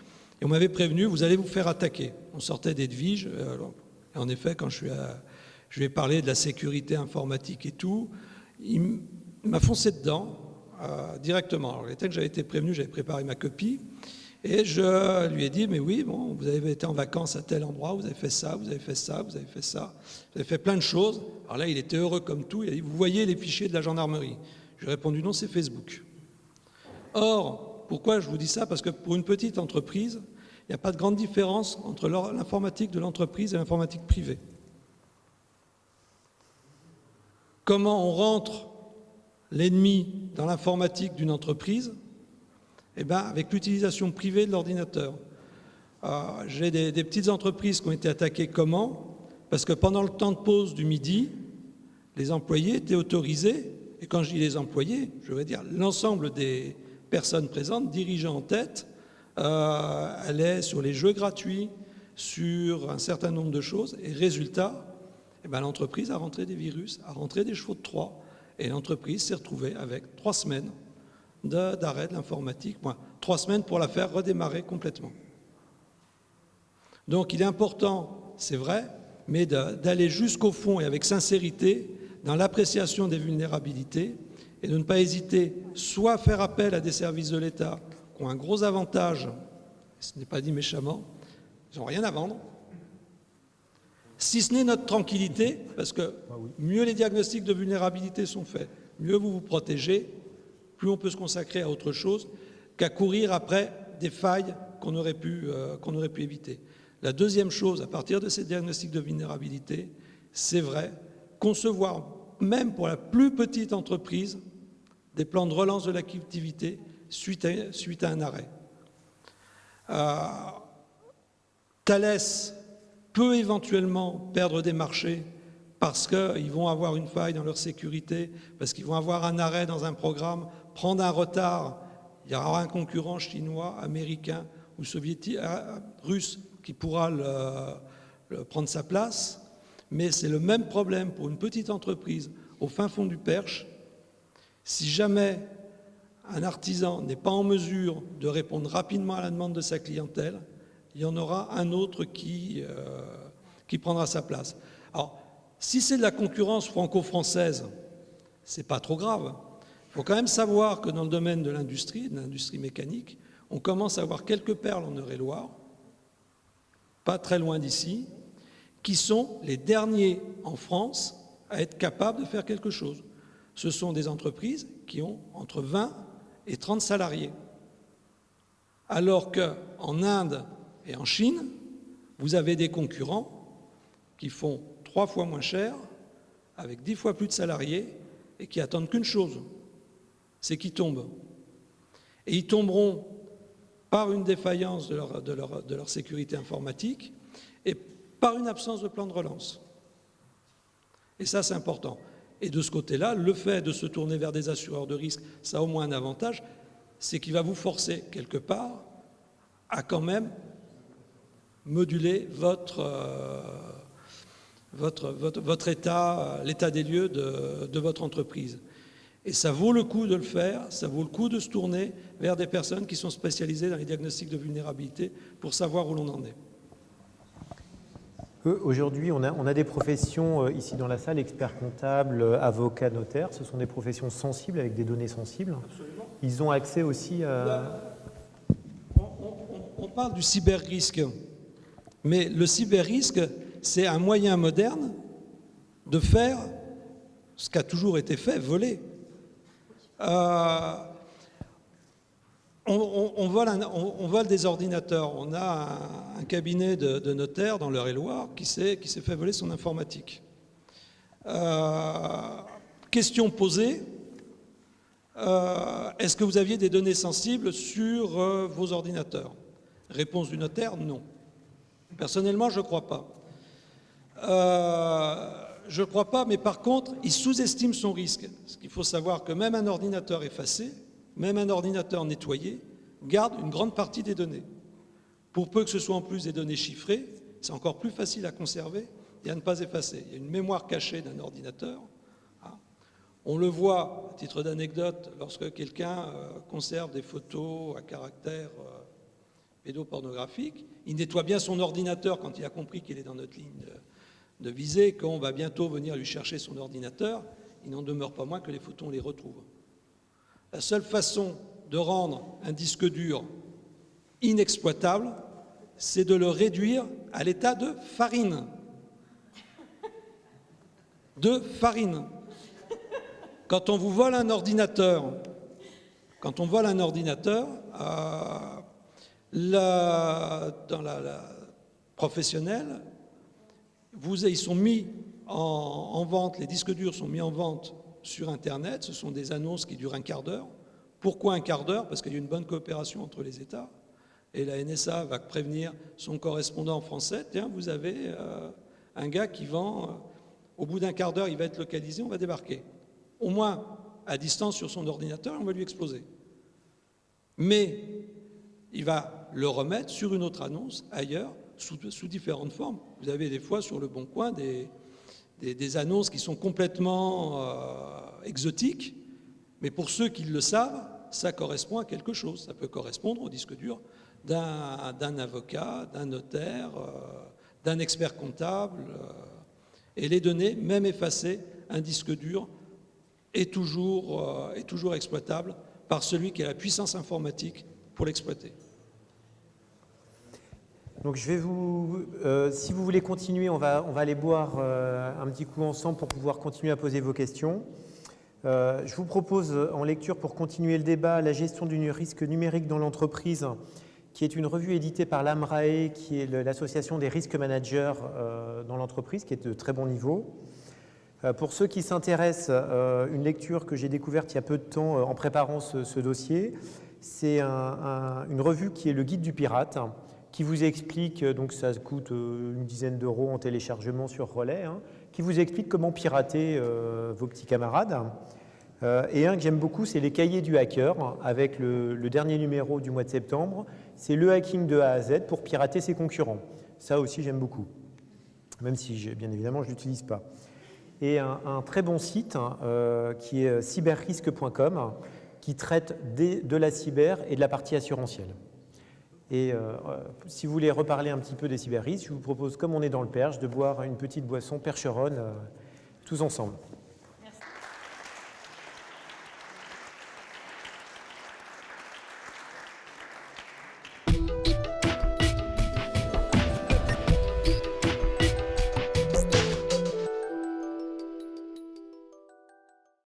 Et on m'avait prévenu, vous allez vous faire attaquer. On sortait d'Edwige. Et en effet, quand je lui ai parlé de la sécurité informatique et tout, il m'a foncé dedans directement. Alors, il était que j'avais été prévenu, j'avais préparé ma copie. Et je lui ai dit, mais oui, bon, vous avez été en vacances à tel endroit, vous avez fait ça, vous avez fait ça, vous avez fait ça. Vous avez fait plein de choses. Alors là, il était heureux comme tout. Il a dit, vous voyez les fichiers de la gendarmerie. J'ai répondu non, c'est Facebook. Or, pourquoi je vous dis ça? Parce que pour une petite entreprise, il n'y a pas de grande différence entre l'informatique de l'entreprise et l'informatique privée. Comment on rentre l'ennemi dans l'informatique d'une entreprise? Eh bien, avec l'utilisation privée de l'ordinateur. J'ai des petites entreprises qui ont été attaquées comment? Parce que pendant le temps de pause du midi, les employés étaient autorisés, et quand je dis les employés, je veux dire l'ensemble des personnes présentes, dirigeants en tête, allaient sur les jeux gratuits, sur un certain nombre de choses, et résultat, eh bien, l'entreprise a rentré des virus, a rentré des chevaux de Troie, et l'entreprise s'est retrouvée avec 3 semaines d'arrêt de l'informatique, 3 semaines pour la faire redémarrer complètement. Donc il est important, c'est vrai, mais d'aller jusqu'au fond et avec sincérité dans l'appréciation des vulnérabilités et de ne pas hésiter soit à faire appel à des services de l'État qui ont un gros avantage, ce n'est pas dit méchamment, ils n'ont rien à vendre, si ce n'est notre tranquillité, parce que mieux les diagnostics de vulnérabilité sont faits, mieux vous vous protégez, plus on peut se consacrer à autre chose qu'à courir après des failles qu'on aurait pu éviter. La deuxième chose, à partir de ces diagnostics de vulnérabilité, c'est vrai, concevoir, même pour la plus petite entreprise, des plans de relance de l'activité suite à un arrêt. Thales peut éventuellement perdre des marchés parce qu'ils vont avoir une faille dans leur sécurité, parce qu'ils vont avoir un arrêt dans un programme, prendre un retard, il y aura un concurrent chinois, américain ou soviétique, russe qui pourra prendre sa place, mais c'est le même problème pour une petite entreprise au fin fond du Perche. Si jamais un artisan n'est pas en mesure de répondre rapidement à la demande de sa clientèle, il y en aura un autre qui prendra sa place. Alors, si c'est de la concurrence franco-française, c'est pas trop grave. Il faut quand même savoir que dans le domaine de l'industrie mécanique, on commence à avoir quelques perles en Eure-et-Loire, pas très loin d'ici, qui sont les derniers en France à être capables de faire quelque chose. Ce sont des entreprises qui ont entre 20 et 30 salariés. Alors qu'en Inde et en Chine, vous avez des concurrents qui font 3 fois moins cher, avec 10 fois plus de salariés, et qui attendent qu'une chose, c'est qu'ils tombent. Et ils tomberont par une défaillance de leur sécurité informatique et par une absence de plan de relance. Et ça, c'est important. Et de ce côté-là, le fait de se tourner vers des assureurs de risque, ça a au moins un avantage, c'est qu'il va vous forcer quelque part à quand même moduler votre état, l'état des lieux de votre entreprise. Et ça vaut le coup de le faire, ça vaut le coup de se tourner vers des personnes qui sont spécialisées dans les diagnostics de vulnérabilité pour savoir où l'on en est. Aujourd'hui, on a des professions ici dans la salle, experts comptables, avocats, notaires. Ce sont des professions sensibles, avec des données sensibles. Absolument. Ils ont accès aussi à... On parle du cyber-risque, mais le cyber-risque, c'est un moyen moderne de faire ce qui a toujours été fait, voler. On vole des ordinateurs. On a un cabinet de notaires dans l'Eure-et-Loire qui s'est fait voler son informatique. Question posée, est-ce que vous aviez des données sensibles sur vos ordinateurs? Réponse du notaire, non. Personnellement, je ne crois pas. Je ne crois pas, mais par contre, il sous-estime son risque. Parce qu'il faut savoir que même un ordinateur effacé, même un ordinateur nettoyé, garde une grande partie des données. Pour peu que ce soit en plus des données chiffrées, c'est encore plus facile à conserver et à ne pas effacer. Il y a une mémoire cachée d'un ordinateur. On le voit, à titre d'anecdote, lorsque quelqu'un conserve des photos à caractère pédopornographique, il nettoie bien son ordinateur quand il a compris qu'il est dans notre ligne de visée, qu'on va bientôt venir lui chercher son ordinateur, il n'en demeure pas moins que les photos, on les retrouve. La seule façon de rendre un disque dur inexploitable, c'est de le réduire à l'état de farine. De farine. Quand on vous vole un ordinateur, dans la professionnelle, ils sont mis en vente, les disques durs sont mis en vente sur Internet, ce sont des annonces qui durent un quart d'heure. Pourquoi un quart d'heure? Parce qu'il y a une bonne coopération entre les États. Et la NSA va prévenir son correspondant français, tiens, vous avez un gars qui vend, au bout d'un quart d'heure, il va être localisé, on va débarquer. Au moins, à distance sur son ordinateur, on va lui exploser. Mais il va le remettre sur une autre annonce, ailleurs, sous différentes formes. Vous avez des fois sur le Bon Coin des annonces qui sont complètement exotiques, mais pour ceux qui le savent, ça correspond à quelque chose. Ça peut correspondre au disque dur d'un avocat, d'un notaire, d'un expert comptable. Et les données, même effacées, un disque dur est toujours exploitable par celui qui a la puissance informatique pour l'exploiter. Donc je vais si vous voulez continuer, on va aller boire un petit coup ensemble pour pouvoir continuer à poser vos questions. Je vous propose en lecture, pour continuer le débat, La gestion du risque numérique dans l'entreprise, qui est une revue éditée par l'AMRAE, qui est l'association des risques managers dans l'entreprise, qui est de très bon niveau. Pour ceux qui s'intéressent, une lecture que j'ai découverte il y a peu de temps en préparant ce dossier, c'est une revue qui est le Guide du pirate, qui vous explique, donc ça coûte une dizaine d'euros en téléchargement sur Relais, qui vous explique comment pirater vos petits camarades. Et un que j'aime beaucoup, c'est les cahiers du hacker, avec le dernier numéro du mois de septembre. C'est le hacking de A à Z pour pirater ses concurrents. Ça aussi, j'aime beaucoup, même si, bien évidemment, je ne l'utilise pas. Et un très bon site qui est cyberrisque.com, qui traite de la cyber et de la partie assurantielle. Et si vous voulez reparler un petit peu des cyberrisques, je vous propose, comme on est dans le Perche, de boire une petite boisson percheronne tous ensemble.